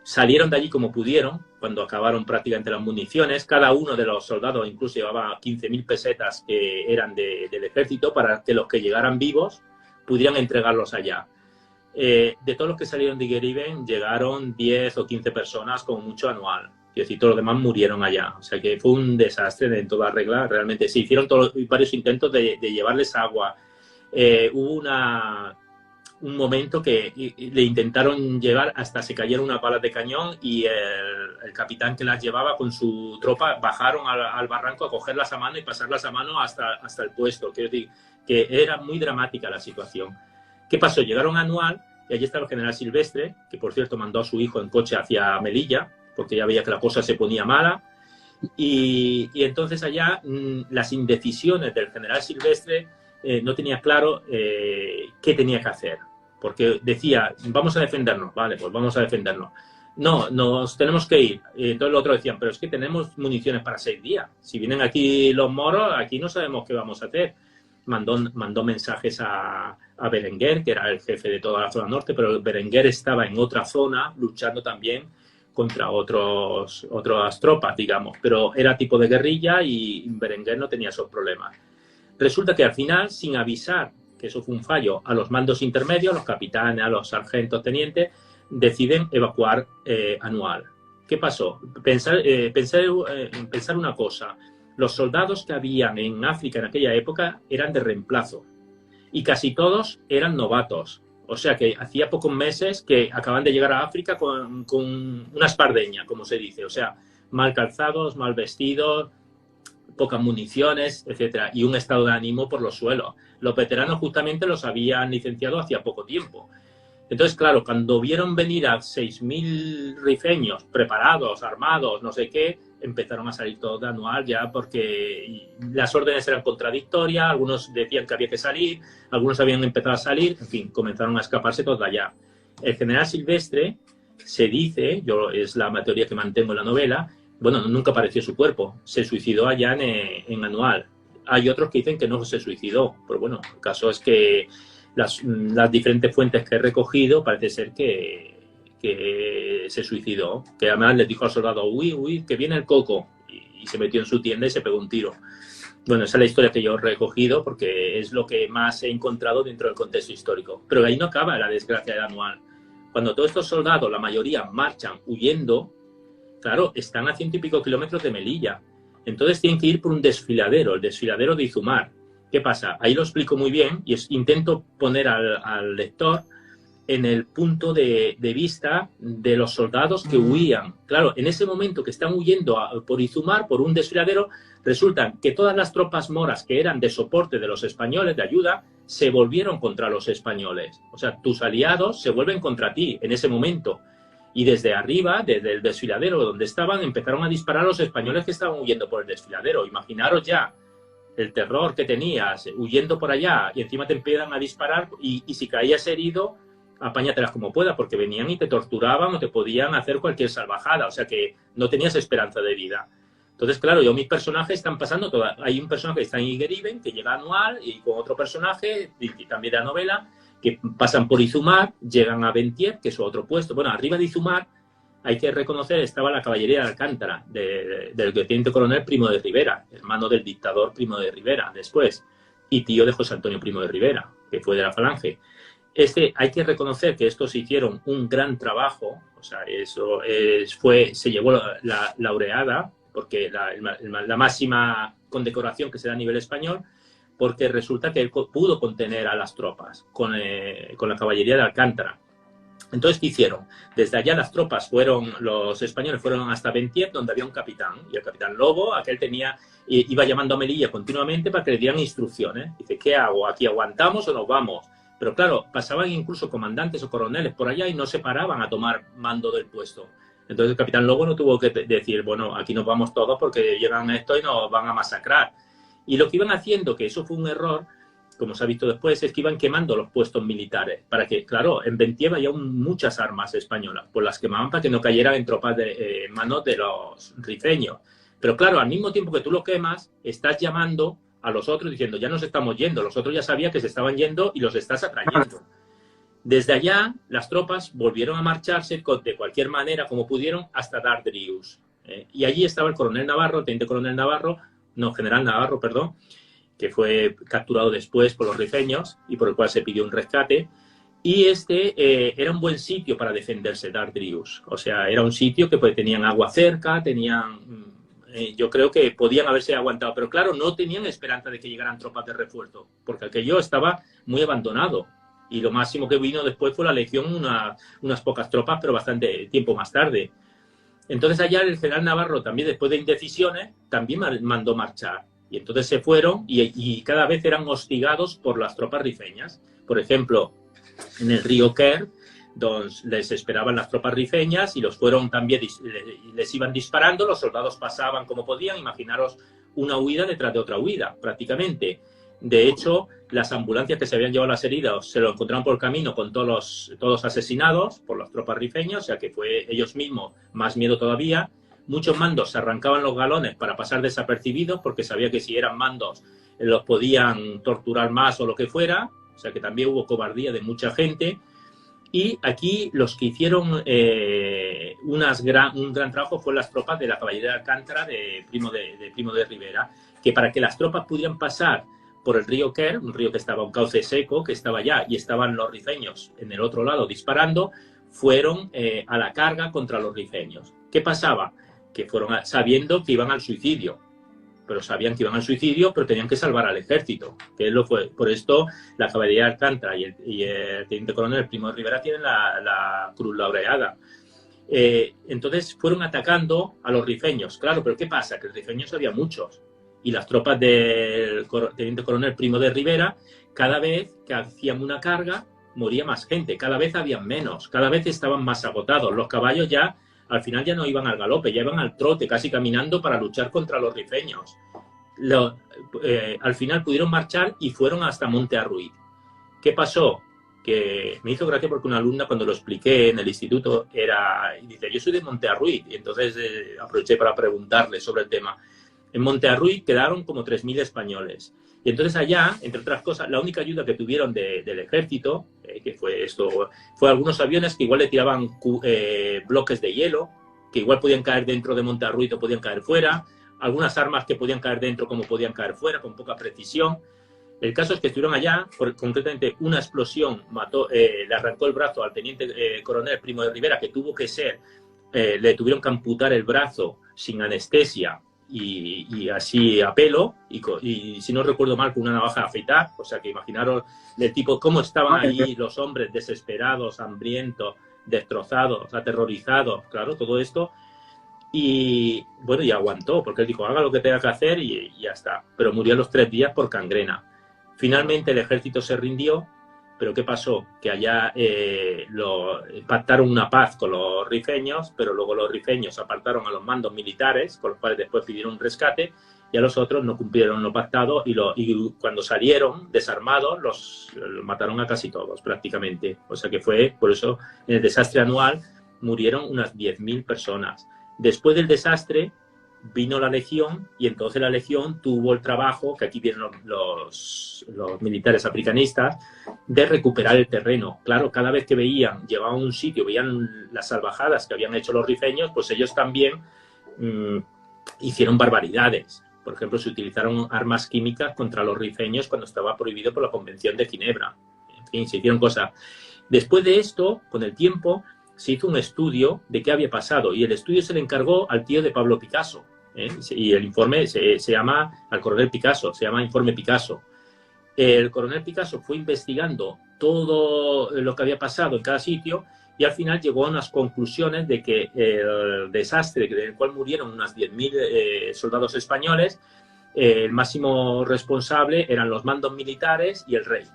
Salieron de allí como pudieron, cuando acabaron prácticamente las municiones. Cada uno de los soldados incluso llevaba 15.000 pesetas que eran del ejército para que los que llegaran vivos pudieran entregarlos allá. De todos los que salieron de Igueriben llegaron 10 o 15 personas como mucho Anual. Es decir, todos los demás murieron allá. O sea que fue un desastre en toda regla. Realmente se hicieron varios intentos de llevarles agua. Hubo un momento que le intentaron llevar hasta se cayeron unas balas de cañón y el capitán que las llevaba con su tropa bajaron al barranco a cogerlas a mano y pasarlas a mano hasta el puesto. Quiero decir que era muy dramática la situación. ¿Qué pasó? Llegaron a Anual y allí estaba el general Silvestre, que por cierto mandó a su hijo en coche hacia Melilla, porque ya veía que la cosa se ponía mala. Y entonces allá las indecisiones del general Silvestre no tenía claro qué tenía que hacer. Porque decía, vamos a defendernos, vale, pues vamos a defendernos. No, nos tenemos que ir. Entonces los otros decían, pero es que tenemos municiones para 6 días. Si vienen aquí los moros, aquí no sabemos qué vamos a hacer. Mandó mensajes a Berenguer, que era el jefe de toda la zona norte, pero Berenguer estaba en otra zona luchando también contra otras tropas, digamos. Pero era tipo de guerrilla y Berenguer no tenía esos problemas. Resulta que al final, sin avisar, que eso fue un fallo, a los mandos intermedios, a los capitanes, a los sargentos, tenientes, deciden evacuar Anual. ¿Qué pasó? Pensar una cosa. Los soldados que habían en África en aquella época eran de reemplazo y casi todos eran novatos. O sea que hacía pocos meses que acaban de llegar a África con una espardeña, como se dice. O sea, mal calzados, mal vestidos, pocas municiones, etcétera, y un estado de ánimo por los suelos. Los veteranos justamente los habían licenciado hacía poco tiempo. Entonces, claro, cuando vieron venir a 6.000 rifeños preparados, armados, no sé qué, empezaron a salir todos de Anual ya porque las órdenes eran contradictorias, algunos decían que había que salir, algunos habían empezado a salir, en fin, comenzaron a escaparse todos de allá. El general Silvestre, se dice, es la teoría que mantengo en la novela, bueno, nunca apareció su cuerpo, se suicidó allá en Anual. Hay otros que dicen que no se suicidó, pero bueno, el caso es que las diferentes fuentes que he recogido parece ser que se suicidó, que además les dijo al soldado, uy, que viene el coco, y se metió en su tienda y se pegó un tiro. Bueno, esa es la historia que yo he recogido porque es lo que más he encontrado dentro del contexto histórico. Pero ahí no acaba la desgracia de Anual. Cuando todos estos soldados, la mayoría, marchan huyendo, claro, están a 100 y pico kilómetros de Melilla. Entonces tienen que ir por un desfiladero, el desfiladero de Izumar. ¿Qué pasa? Ahí lo explico muy bien y intento poner al lector en el punto de vista de los soldados que huían. Claro, en ese momento que están huyendo por Izumar, por un desfiladero, resulta que todas las tropas moras que eran de soporte de los españoles, de ayuda, se volvieron contra los españoles. O sea, tus aliados se vuelven contra ti en ese momento. Y desde arriba, desde el desfiladero donde estaban, empezaron a disparar a los españoles que estaban huyendo por el desfiladero. Imaginaros ya el terror que tenías huyendo por allá y encima te empiezan a disparar y si caías herido, apáñatelas como puedas, porque venían y te torturaban o te podían hacer cualquier salvajada. O sea que no tenías esperanza de vida. Entonces, claro, mis personajes están pasando todas. Hay un personaje que está en Igueriben, que llega Anual, y con otro personaje, y también de la novela, que pasan por Izumar, llegan a Bentier, que es otro puesto. Bueno, arriba de Izumar, hay que reconocer, estaba la caballería de Alcántara, del teniente coronel Primo de Rivera, hermano del dictador Primo de Rivera, después, y tío de José Antonio Primo de Rivera, que fue de la Falange. Hay que reconocer que estos hicieron un gran trabajo, o sea, eso se llevó la laureada, porque la máxima condecoración que se da a nivel español, porque resulta que él pudo contener a las tropas con la caballería de Alcántara. Entonces, ¿qué hicieron? Desde allá los españoles fueron hasta Bentier, donde había un capitán, y el capitán Lobo, iba llamando a Melilla continuamente para que le dieran instrucciones. Dice, ¿qué hago? ¿Aquí aguantamos o nos vamos? Pero claro, pasaban incluso comandantes o coroneles por allá y no se paraban a tomar mando del puesto. Entonces el capitán Lobo no tuvo que decir, bueno, aquí nos vamos todos porque llegan esto y nos van a masacrar. Y lo que iban haciendo, que eso fue un error, como se ha visto después, es que iban quemando los puestos militares, para que, claro, en Bentieva había muchas armas españolas, pues las quemaban para que no cayeran en tropas en manos de los rifeños. Pero claro, al mismo tiempo que tú lo quemas, estás llamando a los otros diciendo, ya nos estamos yendo, los otros ya sabían que se estaban yendo y los estás atrayendo. Desde allá, las tropas volvieron a marcharse de cualquier manera, como pudieron, hasta Dardrius. Y allí estaba el coronel Navarro, el teniente coronel Navarro, no, general Navarro, perdón, que fue capturado después por los rifeños y por el cual se pidió un rescate. Y era un buen sitio para defenderse, Dardrius. O sea, era un sitio que pues, tenían agua cerca, yo creo que podían haberse aguantado, pero claro, no tenían esperanza de que llegaran tropas de refuerzo, porque aquello estaba muy abandonado. Y lo máximo que vino después fue la legión, unas pocas tropas, pero bastante tiempo más tarde. Entonces allá el general Navarro, también después de indecisiones, también mandó marchar. Y entonces se fueron y cada vez eran hostigados por las tropas rifeñas. Por ejemplo, en el río Quer, donde les esperaban las tropas rifeñas y los fueron también, les iban disparando, los soldados pasaban como podían, imaginaros una huida detrás de otra huida, prácticamente. De hecho, las ambulancias que se habían llevado las heridas se lo encontraron por el camino con todos asesinados por las tropas rifeñas, o sea que fue ellos mismos más miedo todavía. Muchos mandos se arrancaban los galones para pasar desapercibidos porque sabía que si eran mandos los podían torturar más o lo que fuera, o sea que también hubo cobardía de mucha gente. Y aquí los que hicieron un gran trabajo fueron las tropas de la caballería de Alcántara de Primo de Rivera, que para que las tropas pudieran pasar por el río Quer, un río que estaba un cauce seco, que estaba allá, y estaban los rifeños en el otro lado disparando, fueron a la carga contra los rifeños. ¿Qué pasaba? Que fueron sabiendo que iban al suicidio, pero sabían que iban al suicidio, pero tenían que salvar al ejército, que lo fue. Por esto la caballería de Alcántara y el teniente coronel Primo de Rivera tienen la cruz laureada. Entonces fueron atacando a los rifeños. Claro, pero ¿qué pasa? Que los rifeños había muchos. Y las tropas del teniente coronel Primo de Rivera, cada vez que hacían una carga, moría más gente. Cada vez habían menos. Cada vez estaban más agotados. Los caballos ya, al final, ya no iban al galope, ya iban al trote, casi caminando para luchar contra los rifeños. Al final pudieron marchar y fueron hasta Monte Arruiz. ¿Qué pasó? Que me hizo gracia porque una alumna, cuando lo expliqué en el instituto, dice, yo soy de Monte Arruiz. Y entonces aproveché para preguntarle sobre el tema. En Monte Arruiz quedaron como 3.000 españoles. Y entonces allá, entre otras cosas, la única ayuda que tuvieron del ejército, que fue algunos aviones que igual le tiraban bloques de hielo, que igual podían caer dentro de Monte Arruiz o podían caer fuera, algunas armas que podían caer dentro como podían caer fuera, con poca precisión. El caso es que estuvieron allá, concretamente una explosión le arrancó el brazo al teniente coronel Primo de Rivera, que tuvo que le tuvieron que amputar el brazo sin anestesia, y así a pelo, y si no recuerdo mal, con una navaja a afeitar. O sea que imaginaros del tipo cómo estaban allí los hombres desesperados, hambrientos, destrozados, aterrorizados, claro, todo esto. Y bueno, y aguantó, porque él dijo, haga lo que tenga que hacer y ya está. Pero murió a los 3 días por gangrena. Finalmente el ejército se rindió, pero ¿qué pasó? Que allá pactaron una paz con los rifeños, pero luego los rifeños apartaron a los mandos militares, con los cuales después pidieron un rescate, y a los otros no cumplieron lo pactado, y cuando salieron desarmados los mataron a casi todos prácticamente. O sea que fue, por eso en el desastre anual murieron unas 10.000 personas. Después del desastre vino la Legión, y entonces la Legión tuvo el trabajo, que aquí vienen los militares africanistas, de recuperar el terreno. Claro, cada vez que llegaban a un sitio, veían las salvajadas que habían hecho los rifeños, pues ellos también hicieron barbaridades. Por ejemplo, se utilizaron armas químicas contra los rifeños cuando estaba prohibido por la Convención de Ginebra. En fin, se hicieron cosas. Después de esto, con el tiempo, se hizo un estudio de qué había pasado, y el estudio se le encargó al tío de Pablo Picasso, y el informe se llama, al coronel Picasso, se llama Informe Picasso. El coronel Picasso fue investigando todo lo que había pasado en cada sitio, y al final llegó a unas conclusiones de que el desastre del cual murieron unas 10.000 soldados españoles, el máximo responsable eran los mandos militares y el rey.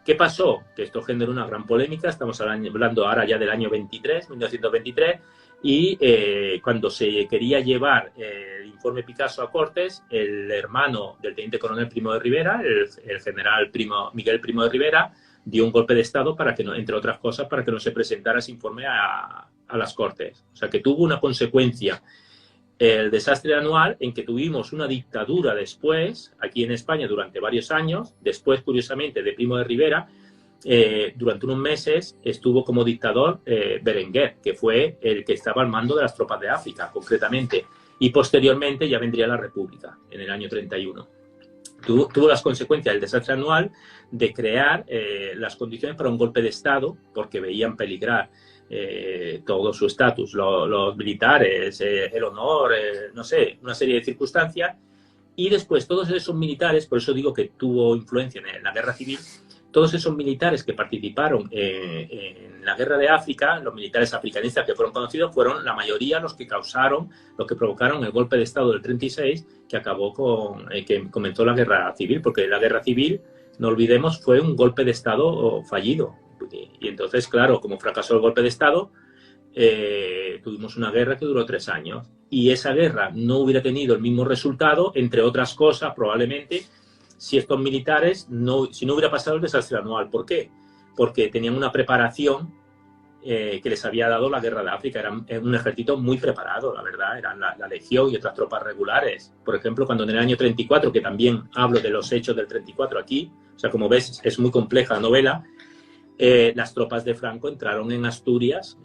¿Qué pasó? Que esto generó una gran polémica, estamos hablando ahora ya del año 1923, y cuando se quería llevar el informe Picasso a Cortes, el hermano del teniente coronel Primo de Rivera, el general Miguel Primo de Rivera, dio un golpe de Estado para que, no, entre otras cosas, para que no se presentara ese informe a las Cortes. O sea, que tuvo una consecuencia el desastre anual en que tuvimos una dictadura después, aquí en España, durante varios años. Después, curiosamente, de Primo de Rivera, durante unos meses estuvo como dictador Berenguer, que fue el que estaba al mando de las tropas de África, concretamente. Y posteriormente ya vendría la República, en el año 31. Tuvo las consecuencias del desastre anual de crear las condiciones para un golpe de Estado, porque veían peligrar todo su estatus, los militares, el honor, no sé, una serie de circunstancias. Y después todos esos militares, por eso digo que tuvo influencia en la guerra civil, todos esos militares que participaron en la guerra de África, los militares africanistas que fueron conocidos, fueron la mayoría los que provocaron el golpe de Estado del 36, que acabó que comenzó la guerra civil, porque la guerra civil, no olvidemos, fue un golpe de Estado fallido. Y entonces, claro, como fracasó el golpe de Estado, tuvimos una guerra que duró 3 años. Y esa guerra no hubiera tenido el mismo resultado, entre otras cosas, probablemente, si estos militares, si no hubiera pasado el desastre anual. ¿Por qué? Porque tenían una preparación que les había dado la guerra de África. Eran un ejército muy preparado, la verdad. Eran la Legión y otras tropas regulares. Por ejemplo, cuando en el año 34, que también hablo de los hechos del 34 aquí, o sea, como ves, es muy compleja la novela. Las tropas de Franco entraron en Asturias,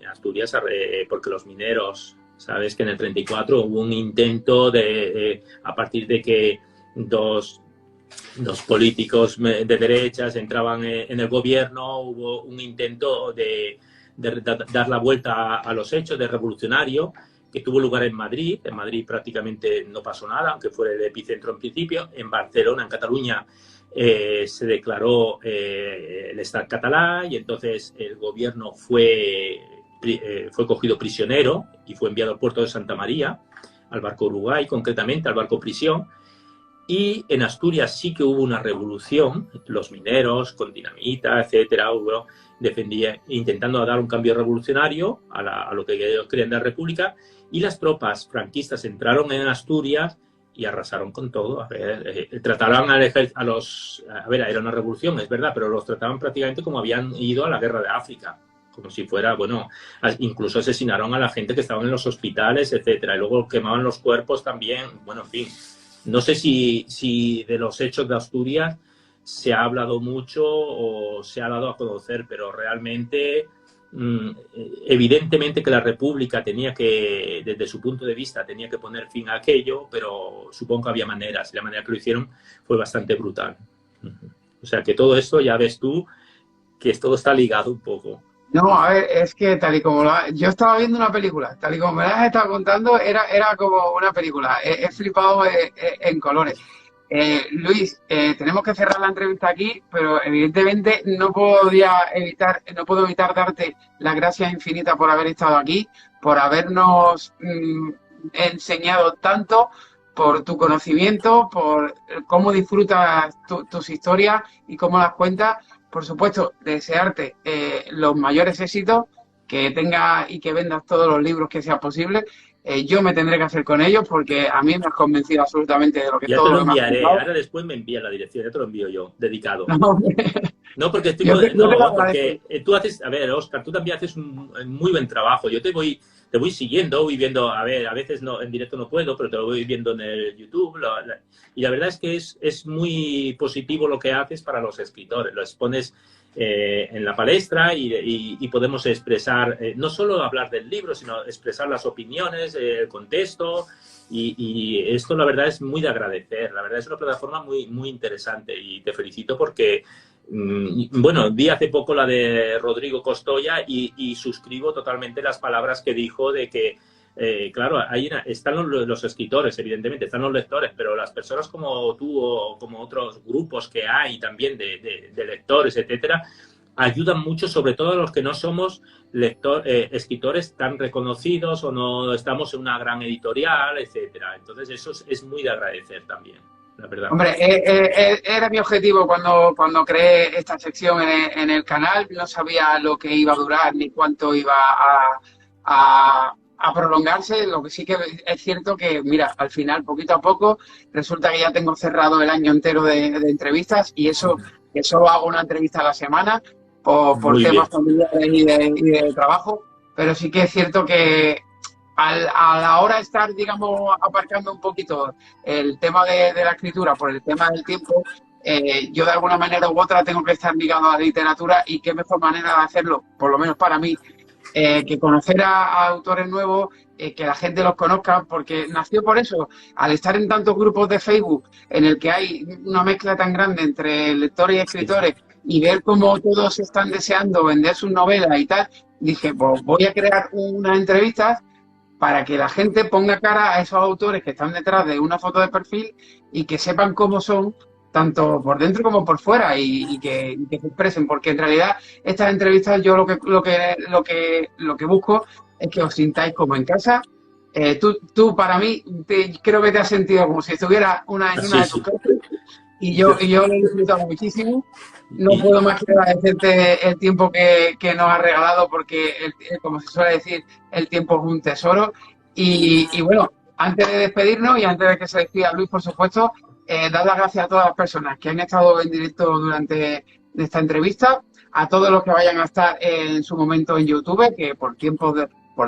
porque los mineros, sabes que en el 34 hubo un intento a partir de que dos políticos de derechas entraban en el gobierno, hubo un intento de dar la vuelta a los hechos, de revolucionario, que tuvo lugar en Madrid. En Madrid prácticamente no pasó nada, aunque fue el epicentro en principio. En Barcelona, en Cataluña, se declaró el Estat catalá, y entonces el gobierno fue cogido prisionero y fue enviado al puerto de Santa María, al barco Uruguay, concretamente al barco prisión. Y en Asturias sí que hubo una revolución, los mineros con dinamita, etcétera, intentando dar un cambio revolucionario a lo que ellos querían de la República, y las tropas franquistas entraron en Asturias y arrasaron con todo. Trataban era una revolución, es verdad, pero los trataban prácticamente como habían ido a la guerra de África, como si fuera, bueno, incluso asesinaron a la gente que estaba en los hospitales, etcétera, y luego quemaban los cuerpos también. Bueno, en fin, no sé si de los hechos de Asturias se ha hablado mucho o se ha dado a conocer, pero realmente, evidentemente que la República tenía que, desde su punto de vista, tenía que poner fin a aquello, pero supongo que había maneras, y la manera que lo hicieron fue bastante brutal. O sea que todo esto, ya ves tú, que todo está ligado un poco. No, a ver, es que tal y como yo estaba viendo una película, tal y como me la has estado contando, era como una película. He flipado en colores. Luis, tenemos que cerrar la entrevista aquí, pero evidentemente no puedo evitar darte las gracias infinitas por haber estado aquí, por habernos enseñado tanto, por tu conocimiento, por cómo disfrutas tus historias y cómo las cuentas. Por supuesto, desearte los mayores éxitos, que tengas y que vendas todos los libros que sea posible. Yo me tendré que hacer con ellos porque a mí me has convencido absolutamente de lo que ya todo te lo lo que me has enviaré. contado. Ahora después me envías la dirección, ya te lo envío yo, dedicado. No, No, porque porque tú haces, a ver, Óscar, tú también haces un muy buen trabajo. Yo te voy siguiendo, voy viendo, a ver, a veces no, en directo no puedo, pero te lo voy viendo en el YouTube. Y la verdad es que es muy positivo lo que haces para los escritores. Lo expones en la palestra y podemos expresar, no solo hablar del libro, sino expresar las opiniones, el contexto. Y esto, la verdad, es muy de agradecer. La verdad es una plataforma muy, muy interesante y te felicito porque, bueno, vi hace poco la de Rodrigo Costoya y suscribo totalmente las palabras que dijo de que, claro, ahí están los escritores, evidentemente, están los lectores, pero las personas como tú o como otros grupos que hay también de lectores, etcétera, ayudan mucho, sobre todo a los que no somos escritores tan reconocidos o no estamos en una gran editorial, etcétera. Entonces eso es muy de agradecer también. la verdad. Hombre, era mi objetivo cuando creé esta sección en el canal. No sabía lo que iba a durar ni cuánto iba a prolongarse. Lo que sí que es cierto que, mira, al final, poquito a poco, resulta que ya tengo cerrado el año entero de entrevistas y eso, que solo hago una entrevista a la semana por temas familiares y de trabajo. Pero sí que es cierto que a la hora de estar, digamos, aparcando un poquito el tema de la escritura por el tema del tiempo, yo de alguna manera u otra tengo que estar ligado a la literatura y qué mejor manera de hacerlo, por lo menos para mí, que conocer a autores nuevos, que la gente los conozca, porque nació por eso, al estar en tantos grupos de Facebook en el que hay una mezcla tan grande entre lectores y escritores y ver cómo todos están deseando vender sus novelas y tal, dije, pues voy a crear unas entrevistas para que la gente ponga cara a esos autores que están detrás de una foto de perfil y que sepan cómo son, tanto por dentro como por fuera, y que se expresen, porque en realidad estas entrevistas yo lo que busco es que os sintáis como en casa. Tú para mí, creo que te has sentido como si estuvieras en una de tus casas, y yo lo he disfrutado muchísimo. No puedo más que agradecerte el tiempo que nos has regalado, porque, como se suele decir, el tiempo es un tesoro. Y bueno, antes de despedirnos y antes de que se despida Luis, por supuesto, dar las gracias a todas las personas que han estado en directo durante esta entrevista, a todos los que vayan a estar en su momento en YouTube, que por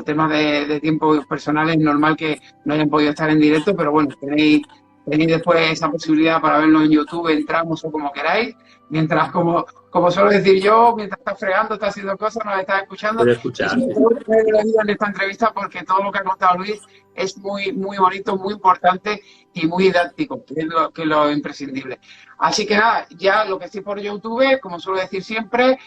temas de tiempos personales es normal que no hayan podido estar en directo, pero bueno, tenéis después esa posibilidad para verlo en YouTube, entramos o como queráis, mientras, como suelo decir yo, mientras estás fregando, estás haciendo cosas, nos estás escuchando. Puedo escuchar. Y sobre todo tener la vida en esta entrevista, porque todo lo que ha contado Luis es muy, muy bonito, muy importante y muy didáctico, que es lo imprescindible. Así que nada, ya lo que estoy por YouTube, como suelo decir siempre,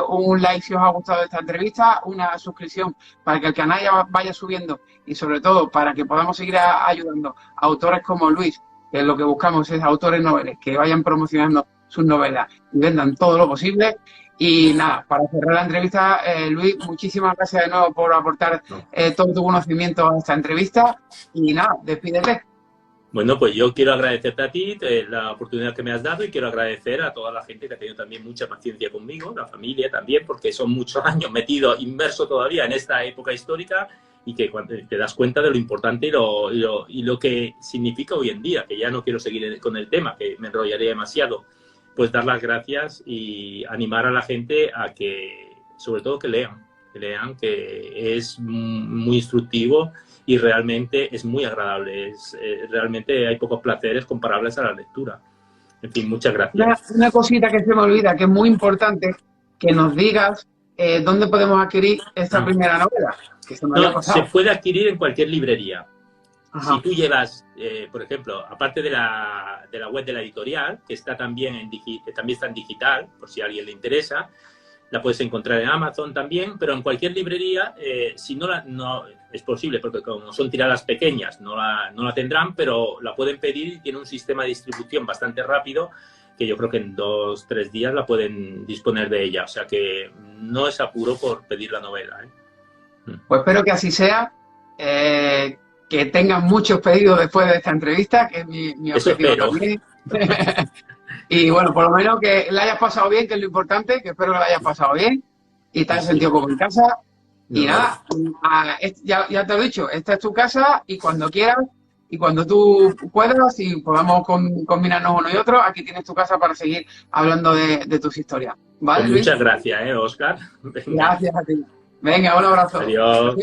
un like si os ha gustado esta entrevista, una suscripción para que el canal vaya subiendo y sobre todo para que podamos seguir ayudando a autores como Luis, que lo que buscamos es autores noveles que vayan promocionando sus novelas y vendan todo lo posible. Y nada, para cerrar la entrevista, Luis, muchísimas gracias de nuevo por aportar todo tu conocimiento a esta entrevista. Y nada, despídete. Bueno, pues yo quiero agradecerte a ti la oportunidad que me has dado y quiero agradecer a toda la gente que ha tenido también mucha paciencia conmigo, la familia también, porque son muchos años metido, inmerso todavía en esta época histórica y que cuando te das cuenta de lo importante y lo que significa hoy en día, que ya no quiero seguir con el tema, que me enrollaría demasiado, pues dar las gracias y animar a la gente a que, sobre todo que lean, que es muy instructivo y realmente es muy agradable. Realmente hay pocos placeres comparables a la lectura. En fin, muchas gracias. Una cosita que se me olvida, que es muy importante, que nos digas dónde podemos adquirir esta primera novela. Que se puede adquirir en cualquier librería. Ajá. Si tú llevas, por ejemplo, aparte de la web de la editorial, que está también también está en digital, por si a alguien le interesa, la puedes encontrar en Amazon también, pero en cualquier librería, si no es posible, porque como son tiradas pequeñas, no la tendrán, pero la pueden pedir y tiene un sistema de distribución bastante rápido, que yo creo que en 2 o 3 días la pueden disponer de ella. O sea que no es apuro por pedir la novela. Pues espero que así sea, que tengan muchos pedidos después de esta entrevista, que es mi objetivo también. Y bueno, por lo menos que la hayas pasado bien, que es lo importante, que espero que la hayas pasado bien y te hayas sentido como en casa. Y nada, ya te lo he dicho, esta es tu casa y cuando quieras y cuando tú puedas y podamos combinarnos uno y otro, aquí tienes tu casa para seguir hablando de tus historias. ¿Vale, pues muchas gracias, Óscar. Gracias a ti. Venga, un abrazo. Adiós.